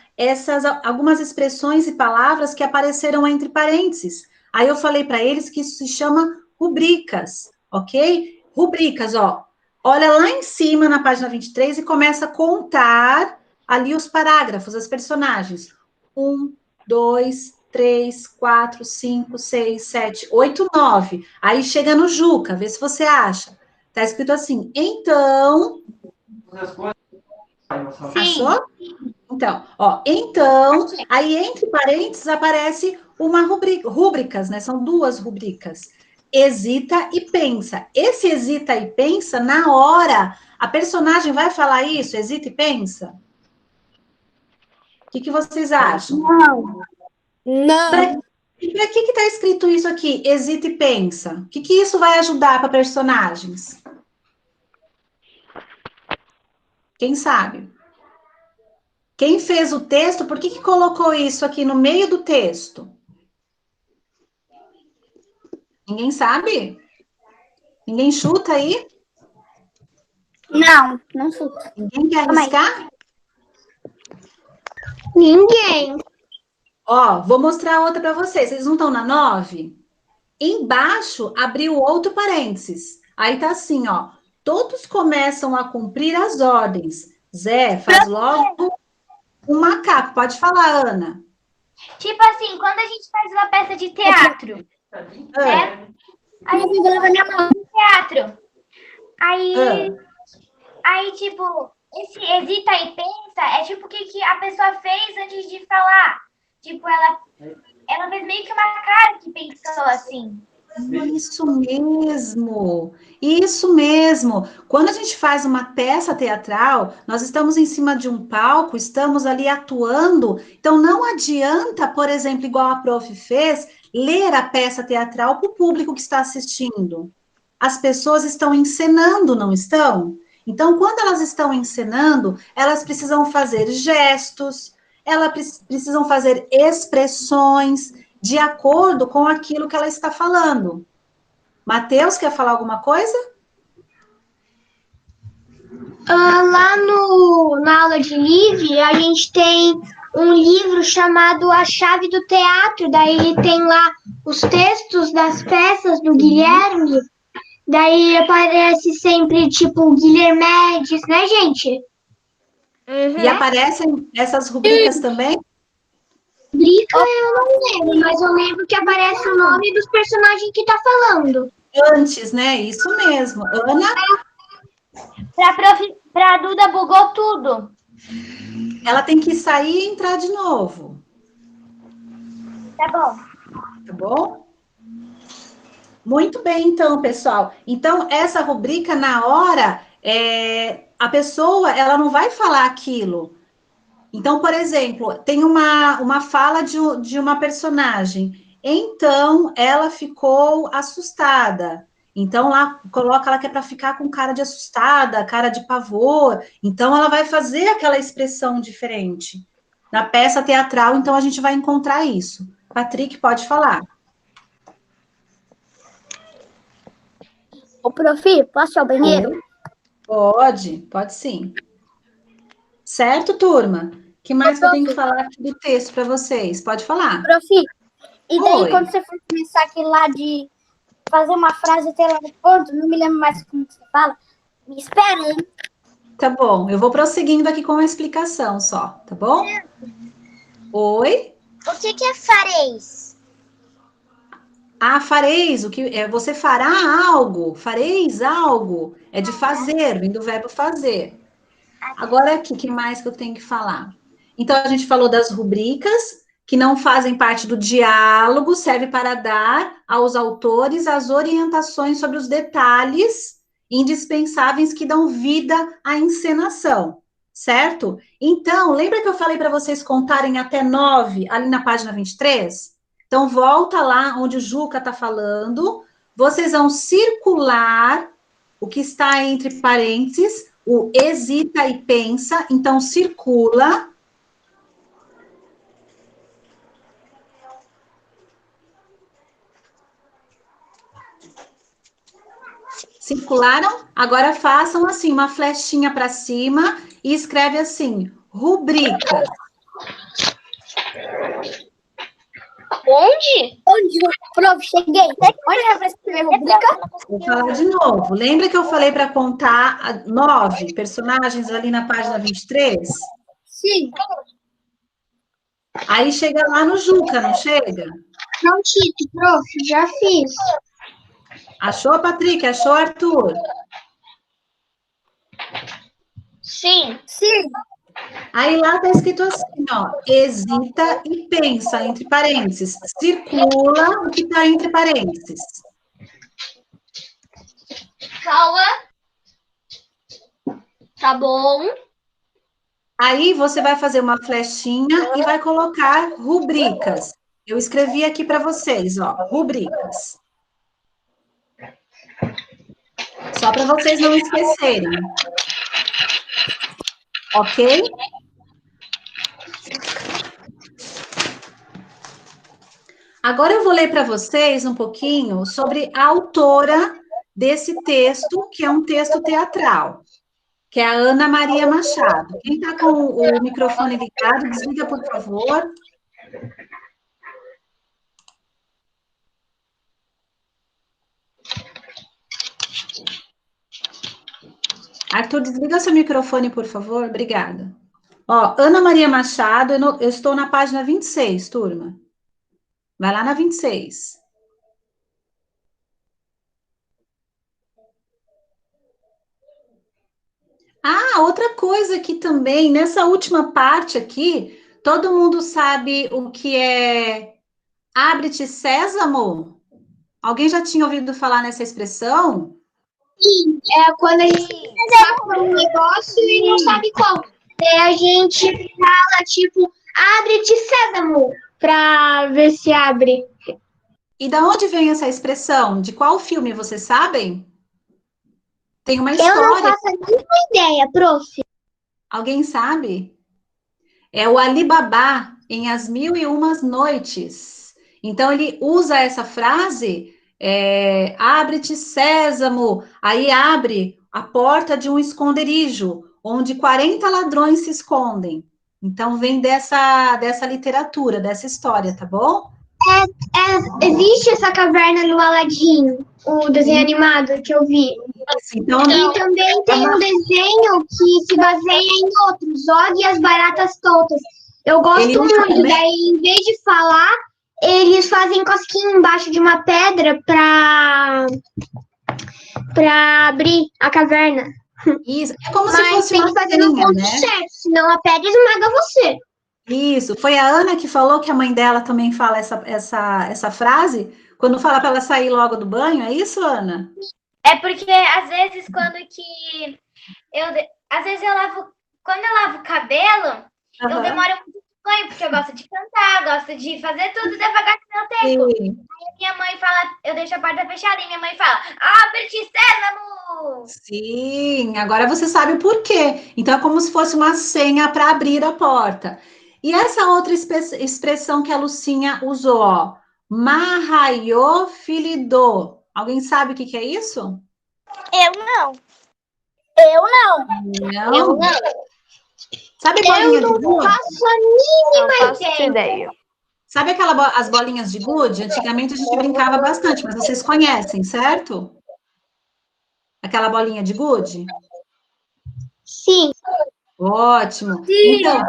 algumas expressões e palavras que apareceram entre parênteses. Aí eu falei para eles que isso se chama rubricas, ok? Rubricas, ó. Olha lá em cima na página 23 e começa a contar ali os parágrafos, as personagens. 1, 2, 3, 4, 5, 6, 7, 8, 9. Aí chega no Juca, vê se você acha. Tá escrito assim, então... Achou? Então, ó, então, aí entre parênteses aparece uma rúbricas, né? São duas rubricas. Hesita e pensa. Esse hesita e pensa, na hora, a personagem vai falar isso, hesita e pensa? O que vocês acham? Não. Para que está escrito isso aqui? Hesita e pensa. O que isso vai ajudar para personagens? Quem sabe? Quem fez o texto, por que colocou isso aqui no meio do texto? Ninguém sabe? Ninguém chuta aí? Não, não sou. Ninguém quer Calma aí. arriscar? Ninguém. Ó, vou mostrar outra para vocês. Vocês não estão na 9? Embaixo, abriu outro parênteses. Aí tá assim, ó. Todos começam a cumprir as ordens. Zé, faz logo um macaco. Pode falar, Ana. Tipo assim, quando a gente faz uma peça de teatro, né? A gente faz teatro. Aí, tipo, esse hesita e pensa é tipo o que a pessoa fez antes de falar. Tipo, ela fez meio que uma cara que pensou assim. Isso mesmo, isso mesmo. Quando a gente faz uma peça teatral, nós estamos em cima de um palco, estamos ali atuando. Então, não adianta, por exemplo, igual a prof fez, ler a peça teatral para o público que está assistindo. As pessoas estão encenando, não estão? Então, quando elas estão encenando, elas precisam fazer gestos, precisam fazer expressões de acordo com aquilo que ela está falando. Matheus, quer falar alguma coisa? Lá na aula de Live, a gente tem um livro chamado A Chave do Teatro. Daí tem lá os textos das peças do Guilherme. Daí aparece sempre, tipo, Guilhermedes, né, gente? E aparecem essas rubricas também? Rubrica eu não lembro, mas eu lembro que aparece o nome dos personagens que tá falando. Antes, né? Isso mesmo. Ana? Pra Duda bugou tudo. Ela tem que sair e entrar de novo. Tá bom. Tá bom? Muito bem, então, pessoal. Então, essa rubrica, na hora, a pessoa, ela não vai falar aquilo. Então, por exemplo, tem uma fala de uma personagem. Então, ela ficou assustada. Então, lá coloca ela que é para ficar com cara de assustada, cara de pavor. Então, ela vai fazer aquela expressão diferente. Na peça teatral, então, a gente vai encontrar isso. Patrick, pode falar. Ô, prof, posso ir ao banheiro? Pode sim. Certo, turma? O que mais que eu tenho que falar aqui do texto para vocês? Pode falar. Prof, e daí Oi. quando você for começar aquilo lá de fazer uma frase até lá no ponto, não me lembro mais como você fala, me espera, hein? Tá bom, eu vou prosseguindo aqui com a explicação só, tá bom? Oi? O que é fareis? Ah, fareis, o que você fará algo, fareis algo, é de fazer, vem do verbo fazer. Agora aqui, o que mais que eu tenho que falar? Então, a gente falou das rubricas, que não fazem parte do diálogo, serve para dar aos autores as orientações sobre os detalhes indispensáveis que dão vida à encenação, certo? Então, lembra que eu falei para vocês contarem até 9, ali na página 23? Então, volta lá onde o Juca está falando, vocês vão circular o que está entre parênteses, o hesita e pensa, então circula. Circularam? Agora façam assim, uma flechinha para cima e escreve assim, rubrica. Onde? Onde, prof, cheguei. Onde é para escrever rubrica? Vou falar de novo. Lembra que eu falei para contar 9 personagens ali na página 23? Sim. Aí chega lá no Juca, não chega? Não, Tito, prof, já fiz. Achou, Patrick? Achou, Arthur? Sim. Sim. Aí lá tá escrito assim, ó, hesita e pensa, entre parênteses. Circula o que tá entre parênteses. Calma. Tá bom. Aí você vai fazer uma flechinha e vai colocar rubricas. Eu escrevi aqui para vocês, ó, rubricas. Só para vocês não esquecerem. Ok? Agora eu vou ler para vocês um pouquinho sobre a autora desse texto, que é um texto teatral. que é a Ana Maria Machado. Quem está com o microfone ligado, desliga, por favor. Arthur, desliga seu microfone, por favor. Obrigada. Ó, Ana Maria Machado, eu estou na página 26, turma. Vai lá na 26. Ah, outra coisa aqui também, nessa última parte aqui, todo mundo sabe o que é abre-te sésamo? Alguém já tinha ouvido falar nessa expressão? Sim, é quando a gente sabe um negócio e não sabe qual. Daí a gente fala, tipo, abre-te sésamo, pra ver se abre. E da onde vem essa expressão? De qual filme, vocês sabem? Tem uma Eu não história. faço a mínima ideia, prof. Alguém sabe? É o Ali Babá, em As Mil e Umas Noites. Então, ele usa essa frase, abre-te sésamo, aí abre a porta de um esconderijo, onde 40 ladrões se escondem. Então, vem dessa literatura, dessa história, tá bom? Existe essa caverna no Aladdin, o desenho animado que eu vi. Então, E também tem um desenho que se baseia em outros, Og e as Baratas Tontas. Eu gosto muito, daí em vez de falar, eles fazem cosquinha embaixo de uma pedra pra abrir a caverna. Isso, é como se fosse uma fazer no ponto certo, senão a pedra esmaga você. Isso, foi a Ana que falou que a mãe dela também fala essa frase, quando fala para ela sair logo do banho, é isso, Ana? É porque, às vezes, quando eu lavo o cabelo, eu demoro muito no banho, porque eu gosto de cantar, gosto de fazer tudo devagar no meu tempo. Sim. Aí minha mãe fala, eu deixo a porta fechada, e minha mãe fala, abre-te, sésamo! Sim, agora você sabe o porquê. Então, é como se fosse uma senha para abrir a porta. E essa outra expressão que a Lucinha usou, ó, marraiô filidô. Alguém sabe o que é isso? Eu não. Não? Sabe a bolinha de gude? Eu não faço a mínima ideia. Sabe as bolinhas de gude? Antigamente a gente brincava bastante, mas vocês conhecem, certo? Aquela bolinha de gude? Sim. Ótimo. Sim. Então,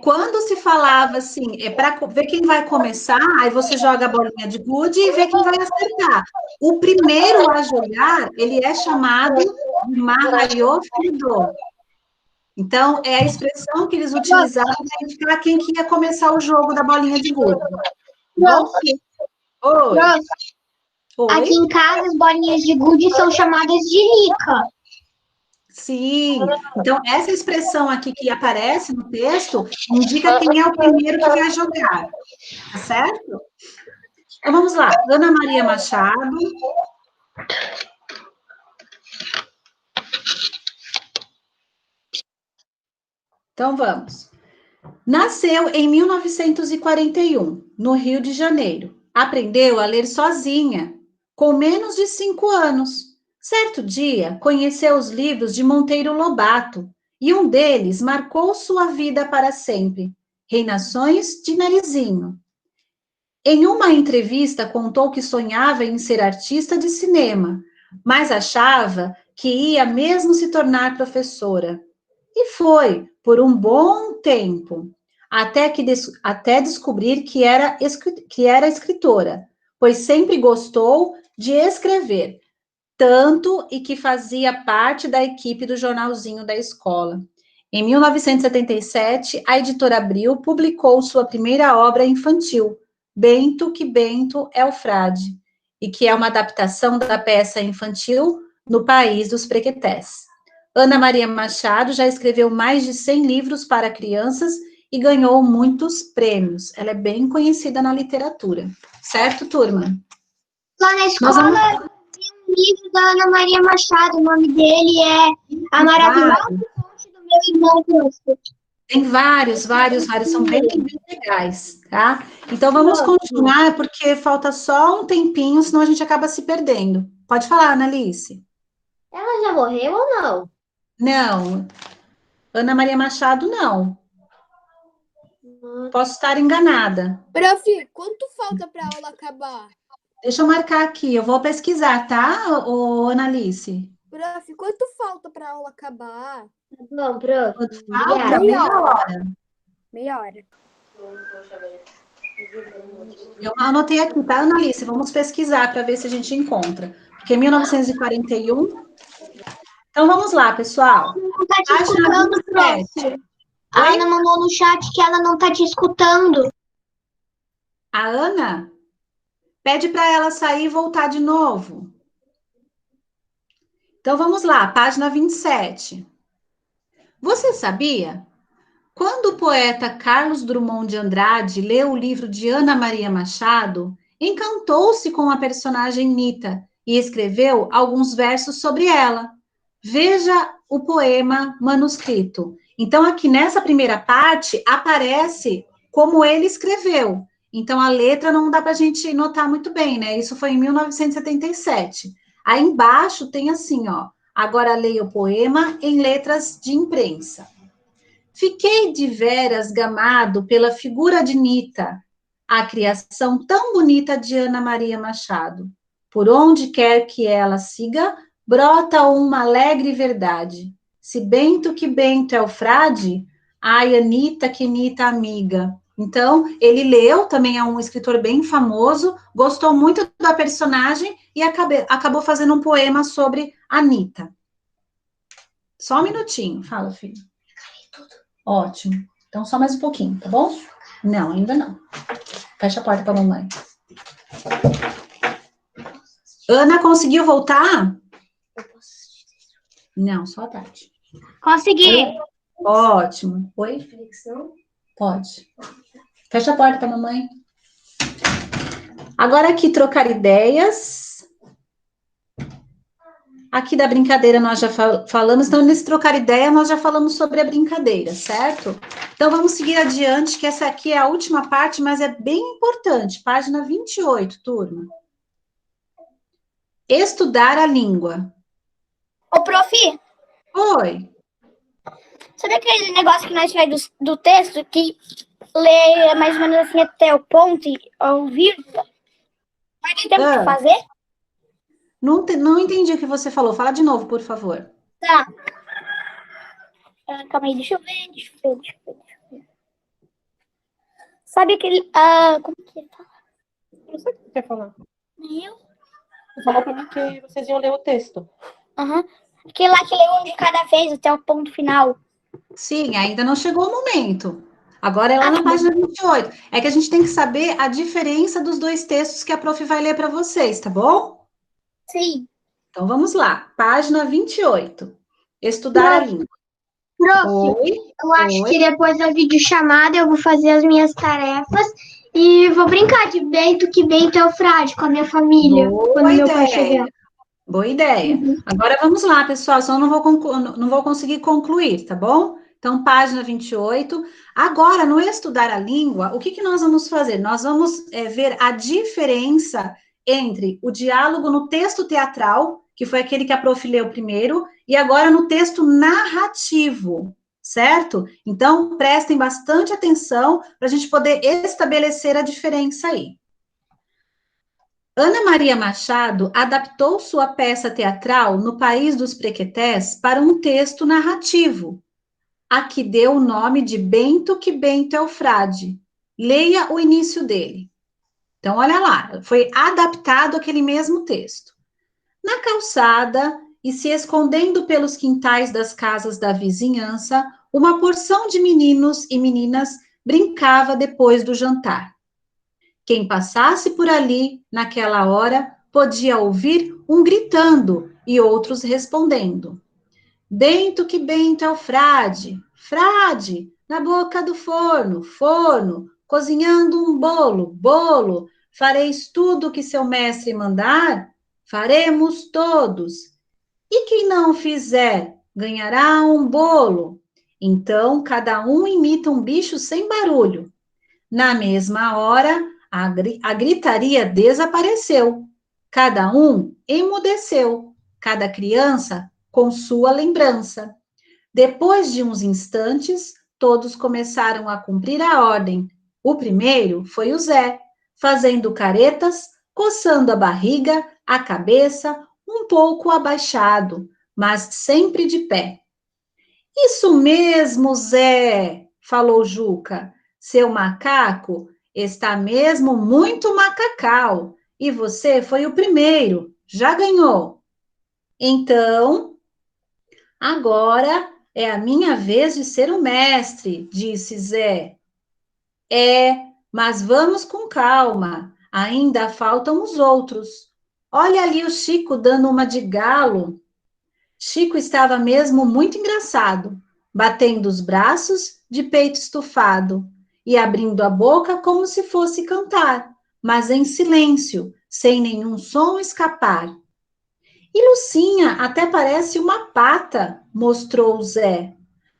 quando se falava assim, para ver quem vai começar, aí você joga a bolinha de gude e vê quem vai acertar. O primeiro a jogar, ele é chamado de marraiô filidô. Então, é a expressão que eles utilizavam para indicar quem que ia começar o jogo da bolinha de gude. Oi. Aqui em casa, as bolinhas de gude são chamadas de lica. Sim. Então, essa expressão aqui que aparece no texto indica quem é o primeiro que vai jogar. Tá certo? Então, vamos lá. Ana Maria Machado. Então, vamos. Nasceu em 1941, no Rio de Janeiro. Aprendeu a ler sozinha, com menos de 5 anos. Certo dia, conheceu os livros de Monteiro Lobato, e um deles marcou sua vida para sempre, Reinações de Narizinho. Em uma entrevista, contou que sonhava em ser artista de cinema, mas achava que ia mesmo se tornar professora. E foi, por um bom tempo, até descobrir que era escritora, pois sempre gostou de escrever, tanto e que fazia parte da equipe do jornalzinho da escola. Em 1977, a editora Abril publicou sua primeira obra infantil, Bento, que Bento é o Frade, e que é uma adaptação da peça infantil No País dos Prequetés. Ana Maria Machado já escreveu mais de 100 livros para crianças e ganhou muitos prêmios. Ela é bem conhecida na literatura. Certo, turma? Lá na escola tem um livro da Ana Maria Machado, o nome dele é A Maravilhosa Fonte do Meu Irmão Próspero. Tem vários, são bem legais, tá? Então, vamos continuar, porque falta só um tempinho, senão a gente acaba se perdendo. Pode falar, Annalice. Ela já morreu ou não? Não, Ana Maria Machado, não. Posso estar enganada. Prof, quanto falta para a aula acabar? Deixa eu marcar aqui, eu vou pesquisar, tá, Analice? Prof, quanto falta para a aula acabar? Bom, prof. Falta meia hora. Meia hora. Eu anotei aqui, tá, Analice? Vamos pesquisar para ver se a gente encontra. Porque 1941. Então, vamos lá, pessoal. Não tá te Página escutando, 27. prof. A Ana mandou no chat que ela não tá te escutando. A Ana? Pede para ela sair e voltar de novo. Então, vamos lá, página 27. Você sabia? Quando o poeta Carlos Drummond de Andrade leu o livro de Ana Maria Machado, encantou-se com a personagem Nita e escreveu alguns versos sobre ela. Veja o poema manuscrito. Então, aqui nessa primeira parte, aparece como ele escreveu. Então, a letra não dá para a gente notar muito bem, né? Isso foi em 1977. Aí embaixo tem assim, ó. Agora leia o poema em letras de imprensa. Fiquei de veras gamado pela figura de Nita, a criação tão bonita de Ana Maria Machado. Por onde quer que ela siga, brota uma alegre verdade. Se Bento que Bento é o frade, ai, Anita que Nita amiga. Então, ele leu, também é um escritor bem famoso, gostou muito da personagem e acabou fazendo um poema sobre a Nita. Só um minutinho, fala, filho. Ótimo. Então, só mais um pouquinho, tá bom? Não, ainda não. Fecha a porta para a mamãe. Ana, conseguiu voltar? Não, só a tarde. Consegui. Ótimo. Oi? Pode. Fecha a porta para a mamãe. Agora aqui, trocar ideias. Aqui da brincadeira nós já falamos, então nesse trocar ideia nós já falamos sobre a brincadeira, certo? Então vamos seguir adiante, que essa aqui é a última parte, mas é bem importante. Página 28, turma. Estudar a língua. Ô, prof, Oi. sabe aquele negócio que nós fizemos do texto, que lê mais ou menos assim até o ponto e ouvir? Vai ter tempo de fazer? Não entendi o que você falou. Fala de novo, por favor. Tá. Calma aí, deixa eu ver. Sabe aquele... como que é? Não sei o que você quer falar. Eu? Você falou pra mim que vocês iam ler o texto. Aham. Aquele lá que lê um de cada vez até o ponto final. Sim, ainda não chegou o momento. Agora é lá na página 28. É que a gente tem que saber a diferença dos dois textos que a prof vai ler para vocês, tá bom? Sim. Então, vamos lá. Página 28. Estudar a língua. Prof, eu acho que depois da videochamada eu vou fazer as minhas tarefas e vou brincar de Bento que Bento é o frade com a minha família. Quando meu pai chegar. Boa ideia. Agora vamos lá, pessoal. Só não vou conseguir concluir, tá bom? Então, página 28. Agora, no estudar a língua, o que nós vamos fazer? Nós vamos ver a diferença entre o diálogo no texto teatral, que foi aquele que a prof leu primeiro, e agora no texto narrativo, certo? Então, prestem bastante atenção para a gente poder estabelecer a diferença aí. Ana Maria Machado adaptou sua peça teatral No País dos Prequetés para um texto narrativo, a que deu o nome de Bento que Bento é o frade. Leia o início dele. Então, olha lá, foi adaptado aquele mesmo texto. Na calçada, e se escondendo pelos quintais das casas da vizinhança, uma porção de meninos e meninas brincava depois do jantar. Quem passasse por ali, naquela hora, podia ouvir um gritando e outros respondendo. Bento que Bento é o frade, frade, na boca do forno, forno, cozinhando um bolo, bolo, fareis tudo o que seu mestre mandar? Faremos todos. E quem não fizer, ganhará um bolo. Então, cada um imita um bicho sem barulho. Na mesma hora, a gritaria desapareceu. Cada um emudeceu. Cada criança com sua lembrança. Depois de uns instantes, todos começaram a cumprir a ordem. O primeiro foi o Zé, fazendo caretas, coçando a barriga, a cabeça, um pouco abaixado, mas sempre de pé. Isso mesmo, Zé, falou Juca. Seu macaco está mesmo muito macacal. E você foi o primeiro, já ganhou. Então, agora é a minha vez de ser o mestre, disse Zé. Mas vamos com calma, ainda faltam os outros. Olha ali o Chico dando uma de galo. Chico estava mesmo muito engraçado, batendo os braços de peito estufado e abrindo a boca como se fosse cantar, mas em silêncio, sem nenhum som escapar. E Lucinha até parece uma pata, mostrou o Zé.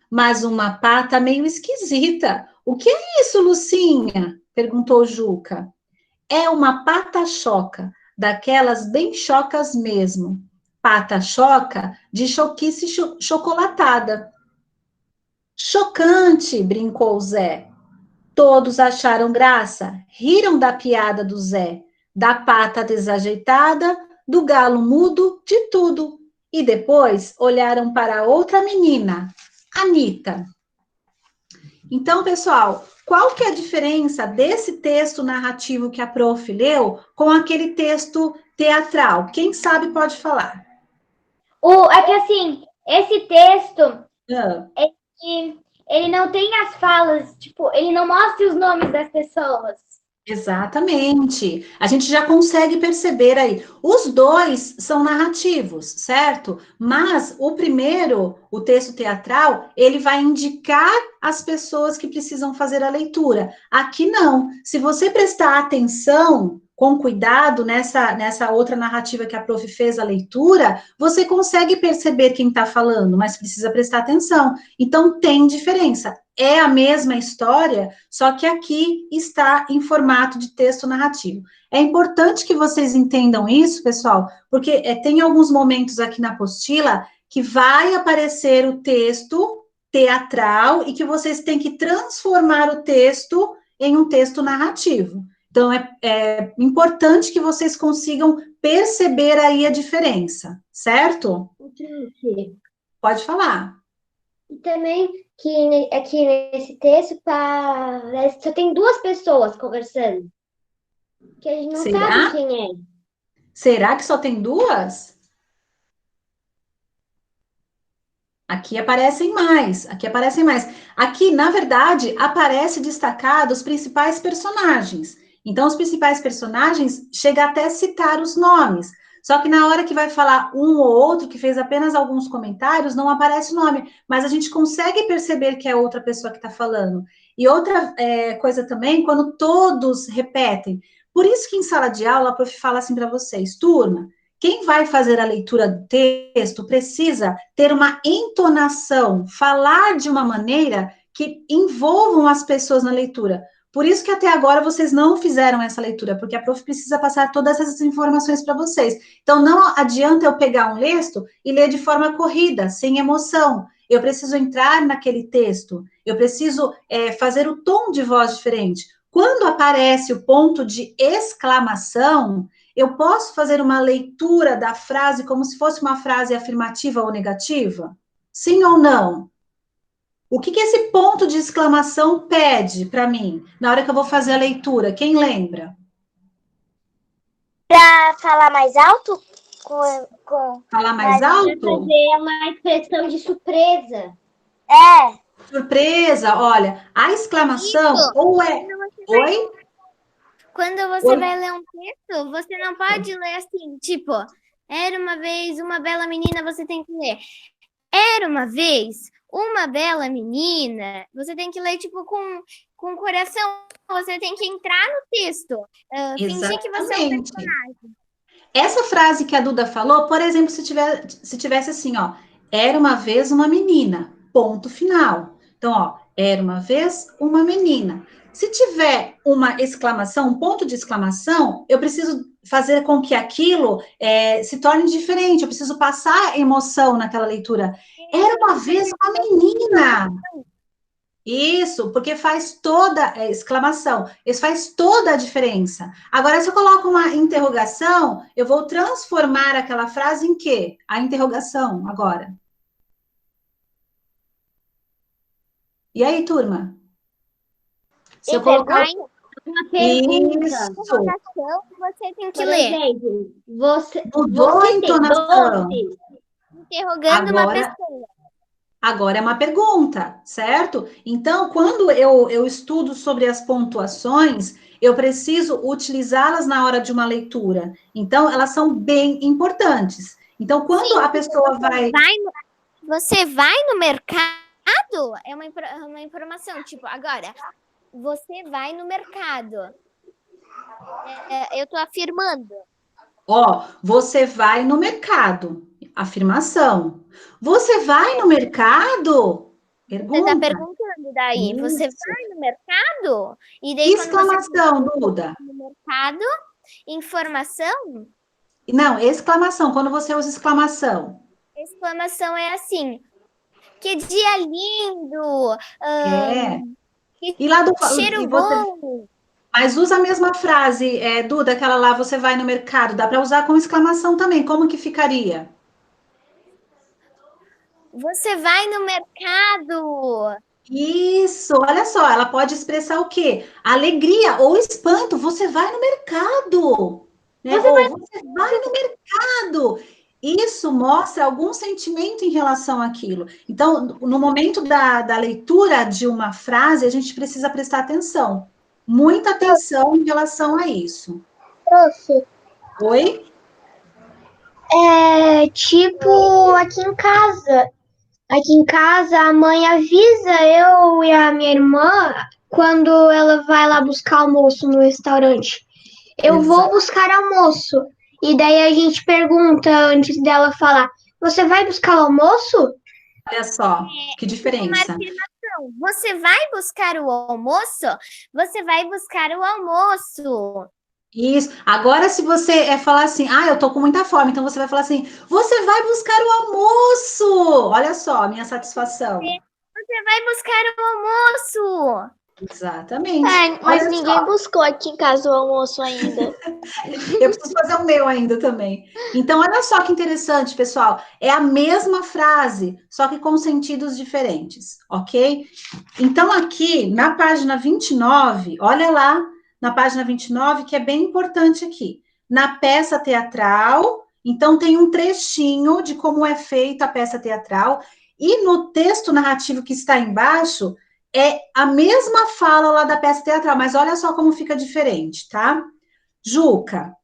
Mas uma pata meio esquisita. O que é isso, Lucinha? Perguntou Juca. É uma pata-choca, daquelas bem chocas mesmo. Pata-choca de choquice chocolatada. Chocante, brincou Zé. Todos acharam graça, riram da piada do Zé, da pata desajeitada, do galo mudo, de tudo. E depois olharam para outra menina, Anita. Então, pessoal, qual que é a diferença desse texto narrativo que a prof leu com aquele texto teatral? Quem sabe pode falar. É que assim, esse texto, ele não tem as falas, tipo, ele não mostra os nomes das pessoas. Exatamente. A gente já consegue perceber aí. Os dois são narrativos, certo? Mas o primeiro, o texto teatral, ele vai indicar as pessoas que precisam fazer a leitura. Aqui não. Se você prestar atenção, com cuidado, nessa outra narrativa que a prof fez a leitura, você consegue perceber quem está falando, mas precisa prestar atenção. Então, tem diferença. É a mesma história, só que aqui está em formato de texto narrativo. É importante que vocês entendam isso, pessoal, porque tem alguns momentos aqui na apostila que vai aparecer o texto teatral e que vocês têm que transformar o texto em um texto narrativo. Então, é importante que vocês consigam perceber aí a diferença, certo? Pode falar. E também que aqui nesse texto só tem duas pessoas conversando. Que a gente não sabe quem é. Será que só tem duas? Aqui aparecem mais. Aqui, na verdade, aparece destacado os principais personagens. Então, os principais personagens chega até a citar os nomes. Só que na hora que vai falar um ou outro, que fez apenas alguns comentários, não aparece o nome. Mas a gente consegue perceber que é outra pessoa que está falando. E outra coisa também, quando todos repetem. Por isso que em sala de aula, a prof fala assim para vocês, turma, quem vai fazer a leitura do texto precisa ter uma entonação, falar de uma maneira que envolvam as pessoas na leitura. Por isso que até agora vocês não fizeram essa leitura, porque a prof precisa passar todas essas informações para vocês. Então, não adianta eu pegar um texto e ler de forma corrida, sem emoção. Eu preciso entrar naquele texto, eu preciso fazer o tom de voz diferente. Quando aparece o ponto de exclamação, eu posso fazer uma leitura da frase como se fosse uma frase afirmativa ou negativa? Sim ou não? O que esse ponto de exclamação pede para mim, na hora que eu vou fazer a leitura? Quem lembra? Para falar mais alto? Falar mais alto? Fazer uma expressão de surpresa. Surpresa, olha, a exclamação ou é... Oi? Quando você vai ler um texto, você não pode ler assim, tipo, era uma vez uma bela menina, você tem que ler. Era uma vez uma bela menina, você tem que ler, tipo, com o coração, você tem que entrar no texto, fingir que você é um personagem. Essa frase que a Duda falou, por exemplo, se tivesse assim, ó, era uma vez uma menina, ponto final. Então, ó, era uma vez uma menina. Se tiver uma exclamação, um ponto de exclamação, eu preciso fazer com que aquilo se torne diferente, eu preciso passar emoção naquela leitura. Era uma vez uma menina. Isso, porque faz toda exclamação, isso faz toda a diferença. Agora, se eu coloco uma interrogação, eu vou transformar aquela frase em quê? A interrogação, agora. E aí, turma? Se eu colocar... Uma pergunta. Isso. Interrogação, você tem que Por ler. exemplo, você Mudou a entonação. Interrogando uma Agora- pessoa. Agora é uma pergunta, certo? Então, quando eu estudo sobre as pontuações, eu preciso utilizá-las na hora de uma leitura. Então, elas são bem importantes. Então, quando a pessoa vai... Você vai no mercado? É uma informação. Tipo, agora, você vai no mercado. Eu tô afirmando. Ó, você vai no mercado. Afirmação. Você vai no mercado? Você Pergunta. tá perguntando daí. Você Isso. vai no mercado? E daí, quando Exclamação, Duda. você vai no mercado, informação, Não, exclamação. Quando você usa exclamação. exclamação é assim. Que dia lindo! E lá do... Cheiro e você... bom! Mas usa a mesma frase, Duda, aquela lá, você vai no mercado. Dá para usar com exclamação também. Como que ficaria? Você vai no mercado! Isso, olha só, ela pode expressar o quê? Alegria ou espanto. Você vai no mercado. Né? Você vai no mercado. Isso mostra algum sentimento em relação àquilo. Então, no momento da leitura de uma frase, a gente precisa prestar atenção. Muita atenção em relação a isso. Prof, Oi? tipo aqui em casa. Aqui em casa, a mãe avisa eu e a minha irmã quando ela vai lá buscar almoço no restaurante. Eu vou buscar almoço. E daí a gente pergunta antes dela falar: você vai buscar o almoço? Olha só, que Uma diferença. afirmação. Você vai buscar o almoço? Você vai buscar o almoço. Isso. Agora, se você falar assim, eu tô com muita fome, então você vai falar assim, você vai buscar o almoço. Olha só, a minha satisfação. Você vai buscar o almoço. Exatamente. Mas Olha ninguém só. buscou aqui em casa o almoço ainda. Eu preciso fazer o meu ainda também. Então, olha só que interessante, pessoal. É a mesma frase, só que com sentidos diferentes, ok? Então, aqui, na página 29, olha lá, na página 29, que é bem importante aqui. Na peça teatral, então tem um trechinho de como é feita a peça teatral, e no texto narrativo que está embaixo, é a mesma fala lá da peça teatral, mas olha só como fica diferente, tá? Juca,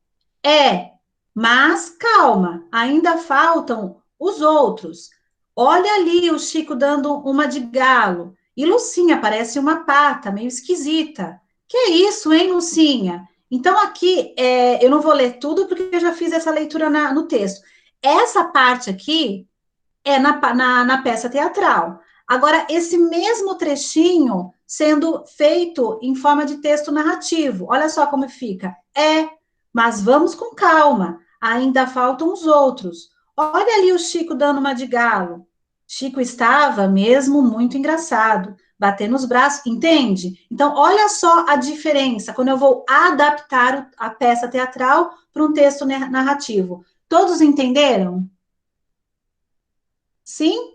mas calma, ainda faltam os outros. Olha ali o Chico dando uma de galo. E Lucinha parece uma pata, meio esquisita. Que é isso, hein, Lucinha? Então, aqui, eu não vou ler tudo, porque eu já fiz essa leitura no texto. Essa parte aqui é na peça teatral. Agora, esse mesmo trechinho sendo feito em forma de texto narrativo. Olha só como fica. Mas vamos com calma. Ainda faltam os outros. Olha ali o Chico dando uma de galo. Chico estava mesmo muito engraçado, batendo os braços, entende? Então, olha só a diferença quando eu vou adaptar a peça teatral para um texto narrativo. Todos entenderam? Sim?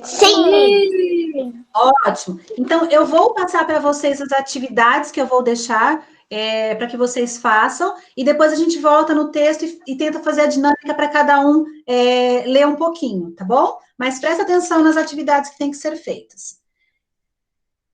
Sim. Ótimo. Então, eu vou passar para vocês as atividades que eu vou deixar para que vocês façam, e depois a gente volta no texto e tenta fazer a dinâmica para cada um ler um pouquinho, tá bom? Mas presta atenção nas atividades que têm que ser feitas.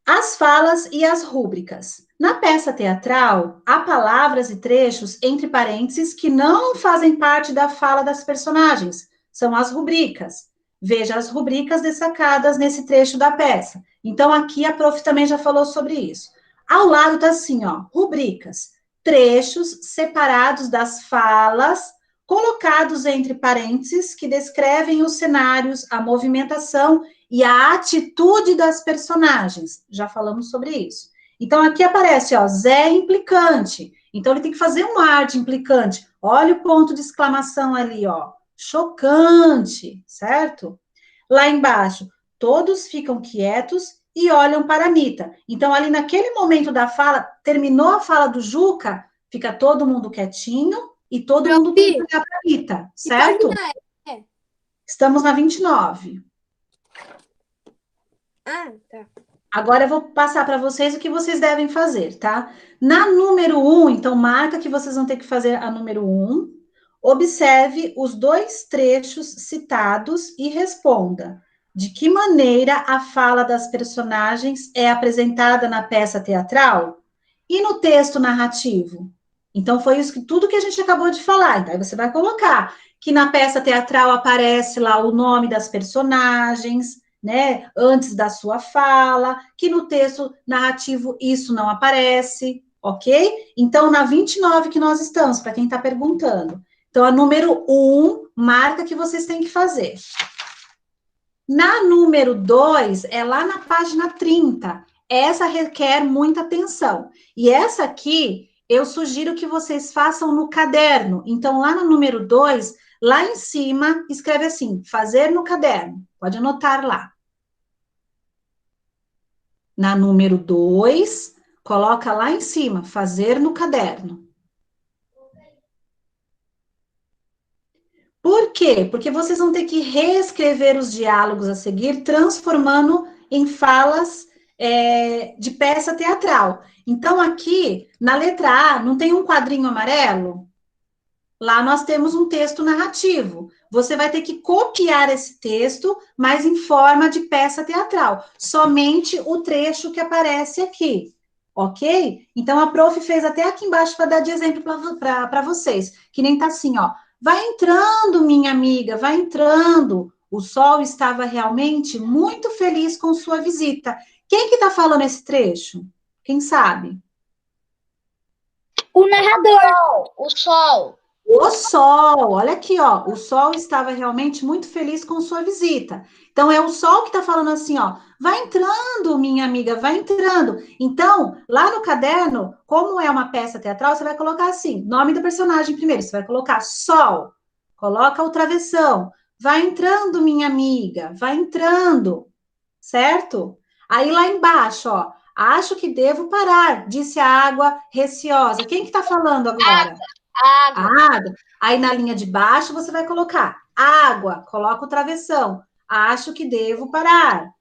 As falas e as rúbricas. Na peça teatral, há palavras e trechos entre parênteses que não fazem parte da fala das personagens, são as rubricas. Veja as rubricas destacadas nesse trecho da peça. Então, aqui a prof também já falou sobre isso. Ao lado tá assim, ó, rubricas, trechos separados das falas, colocados entre parênteses, que descrevem os cenários, a movimentação e a atitude das personagens. Já falamos sobre isso. Então, aqui aparece, ó, Zé implicante. Então, ele tem que fazer um ar de implicante. Olha o ponto de exclamação ali, ó. Chocante, certo? Lá embaixo, todos ficam quietos e olham para a Anitta. Então, ali naquele momento da fala, terminou a fala do Juca, fica todo mundo quietinho e todo mundo tem que olhar para a Anitta, certo? Estamos na 29. Ah, tá. Agora eu vou passar para vocês o que vocês devem fazer, tá? Na número 1, então marca que vocês vão ter que fazer a número 1. Observe os 2 trechos citados e responda. De que maneira a fala das personagens é apresentada na peça teatral e no texto narrativo? Então, foi isso tudo que a gente acabou de falar. Então, aí você vai colocar que na peça teatral aparece lá o nome das personagens, né, antes da sua fala, que no texto narrativo isso não aparece, ok? Então, na 29 que nós estamos, para quem está perguntando. Então, a número 1, marca que vocês têm que fazer. Na número 2, é lá na página 30. Essa requer muita atenção. E essa aqui, eu sugiro que vocês façam no caderno. Então, lá no número 2, lá em cima, escreve assim, fazer no caderno. Pode anotar lá. Na número 2, coloca lá em cima, fazer no caderno. Por quê? Porque vocês vão ter que reescrever os diálogos a seguir, transformando em falas de peça teatral. Então, aqui, na letra A, não tem um quadrinho amarelo? Lá nós temos um texto narrativo. Você vai ter que copiar esse texto, mas em forma de peça teatral. Somente o trecho que aparece aqui, ok? Então, a prof fez até aqui embaixo para dar de exemplo para vocês. Que nem tá assim, ó. Vai entrando, minha amiga, vai entrando. O sol estava realmente muito feliz com sua visita. Quem que tá falando esse trecho? Quem sabe? O narrador. O sol. O sol, olha aqui, ó. O sol estava realmente muito feliz com sua visita. Então, é o sol que está falando assim, ó. Vai entrando, minha amiga, vai entrando. Então, lá no caderno, como é uma peça teatral, você vai colocar assim, nome do personagem primeiro. Você vai colocar sol. Coloca o travessão. Vai entrando, minha amiga, vai entrando. Certo? Aí, lá embaixo, ó. Acho que devo parar, disse a água receosa. Quem que está falando agora? Água. Aí na linha de baixo você vai colocar água, coloca o travessão. Acho que devo parar.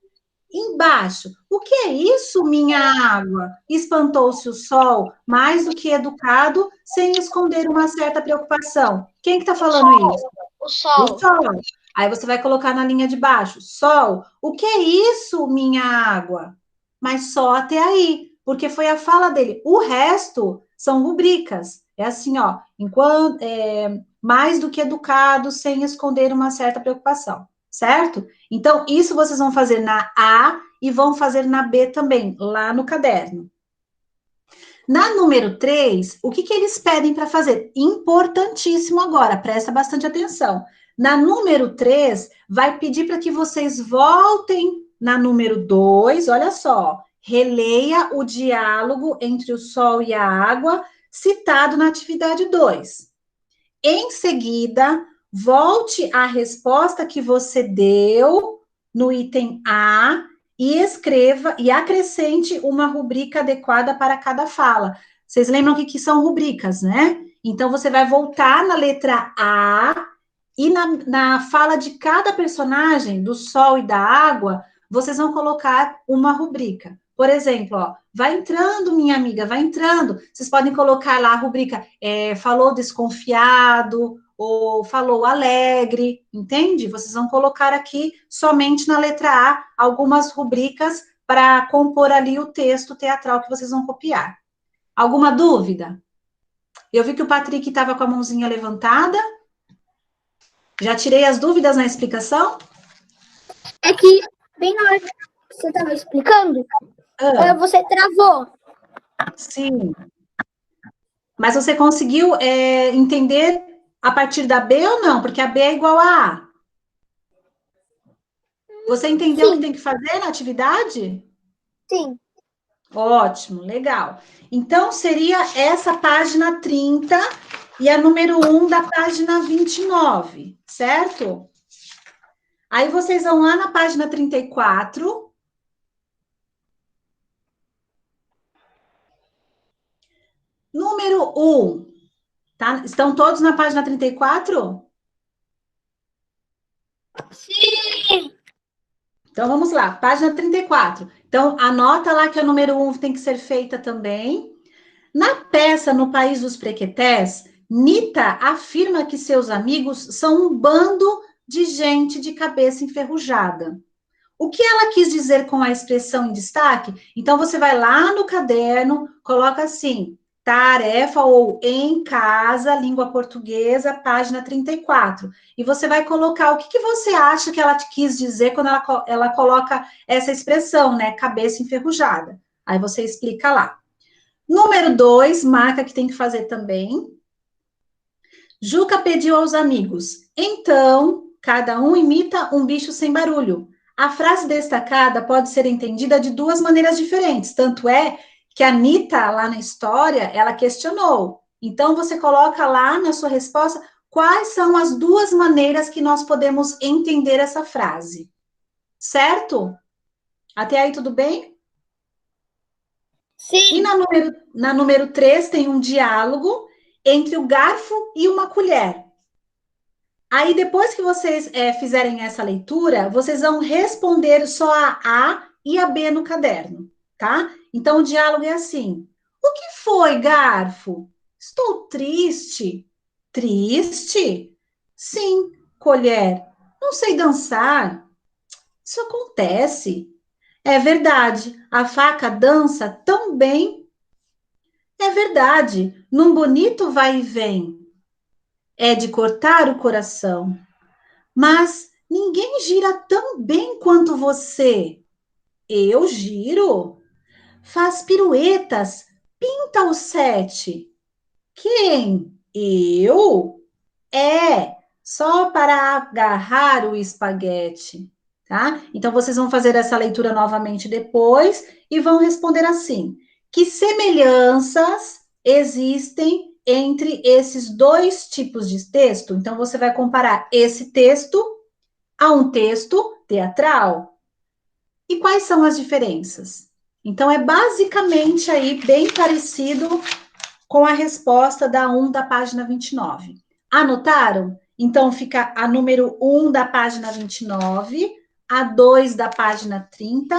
Embaixo, o que é isso, minha água? Espantou-se o sol, mais do que educado, sem esconder uma certa preocupação. Quem que tá falando isso? O sol. O sol. Aí você vai colocar na linha de baixo, sol. O que é isso, minha água? Mas só até aí, porque foi a fala dele. O resto são rubricas. É assim, ó, enquanto mais do que educado, sem esconder uma certa preocupação, certo? Então, isso vocês vão fazer na A e vão fazer na B também, lá no caderno. Na número 3, o que eles pedem para fazer? Importantíssimo agora, presta bastante atenção. Na número 3, vai pedir para que vocês voltem na número 2, olha só, releia o diálogo entre o sol e a água, citado na atividade 2. Em seguida, volte à resposta que você deu no item A e escreva e acrescente uma rubrica adequada para cada fala. Vocês lembram que são rubricas, né? Então, você vai voltar na letra A e na fala de cada personagem, do sol e da água, vocês vão colocar uma rubrica. Por exemplo, ó, vai entrando, minha amiga, vai entrando. Vocês podem colocar lá a rubrica, falou desconfiado, ou falou alegre, entende? Vocês vão colocar aqui, somente na letra A, algumas rubricas para compor ali o texto teatral que vocês vão copiar. Alguma dúvida? Eu vi que o Patrick estava com a mãozinha levantada. Já tirei as dúvidas na explicação? É que, bem na hora que você estava explicando, você travou. Sim. Mas você conseguiu entender a partir da B ou não? Porque a B é igual a A. Você entendeu o que tem que fazer na atividade? Sim. Ótimo, legal. Então, seria essa página 30 e a número 1 da página 29, certo? Aí vocês vão lá na página 34. Número 1, tá? Estão todos na página 34? Sim. Então, vamos lá, página 34. Então, anota lá que a número 1 tem que ser feita também. Na peça No País dos Prequetés, Nita afirma que seus amigos são um bando de gente de cabeça enferrujada. O que ela quis dizer com a expressão em destaque? Então, você vai lá no caderno, coloca assim, tarefa ou em casa, língua portuguesa, página 34. E você vai colocar o que você acha que ela quis dizer quando ela coloca essa expressão, né? Cabeça enferrujada. Aí você explica lá. Número 2, marca que tem que fazer também. Juca pediu aos amigos. Então, cada um imita um bicho sem barulho. A frase destacada pode ser entendida de duas maneiras diferentes. Tanto é que a Anitta, lá na história, ela questionou. Então, você coloca lá na sua resposta quais são as duas maneiras que nós podemos entender essa frase. Certo? Até aí, tudo bem? Sim. E na número 3 tem um diálogo entre o garfo e uma colher. Aí, depois que vocês fizerem essa leitura, vocês vão responder só a A e a B no caderno, tá? Então, o diálogo é assim. O que foi, garfo? Estou triste. Triste? Sim, colher. Não sei dançar. Isso acontece. É verdade, a faca dança tão bem. É verdade, num bonito vai e vem. É de cortar o coração. Mas ninguém gira tão bem quanto você. Eu giro? Faz piruetas, pinta o 7. Quem? Eu? É, só para agarrar o espaguete, tá? Então, vocês vão fazer essa leitura novamente depois e vão responder assim. Que semelhanças existem entre esses dois tipos de texto? Então, você vai comparar esse texto a um texto teatral. E quais são as diferenças? Então, é basicamente aí bem parecido com a resposta da 1 da página 29. Anotaram? Então, fica a número 1 da página 29, a 2 da página 30,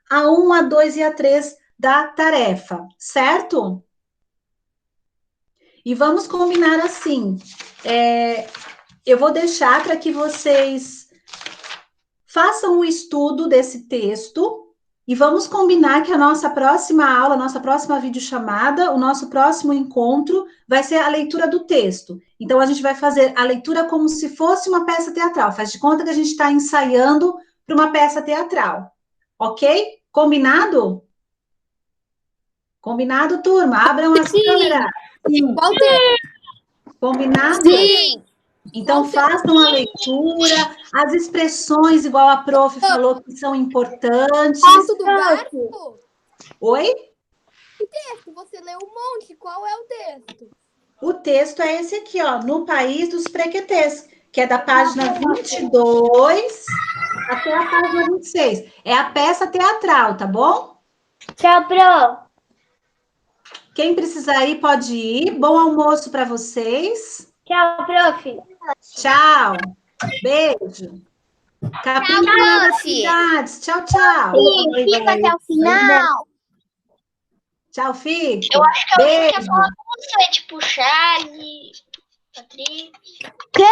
a 1, a 2 e a 3 da tarefa, certo? E vamos combinar assim. Eu vou deixar para que vocês façam um estudo desse texto e vamos combinar que a nossa próxima aula, a nossa próxima videochamada, o nosso próximo encontro vai ser a leitura do texto. Então, a gente vai fazer a leitura como se fosse uma peça teatral. Faz de conta que a gente está ensaiando para uma peça teatral. Ok? Combinado? Combinado, turma? Abram as câmeras. Sim. Qual tempo? Combinado? Sim. Então, façam a leitura, as expressões, igual a prof falou, que são importantes. Conto do garfo? Oi? Que texto? Você leu um monte. Qual é o texto? O texto é esse aqui, ó, No País dos Prequetés, que é da página 22 até a página 26. É a peça teatral, tá bom? Tchau, Pro. Quem precisar ir, pode ir. Bom almoço para vocês. Tchau, prof. Tchau. Beijo. Capim das cidades. Tchau, tchau. Sim, fica até o final. Tchau, Fico. Eu acho que alguém quer Beijo. falar com você, tipo Charlie, Patrícia. Quê?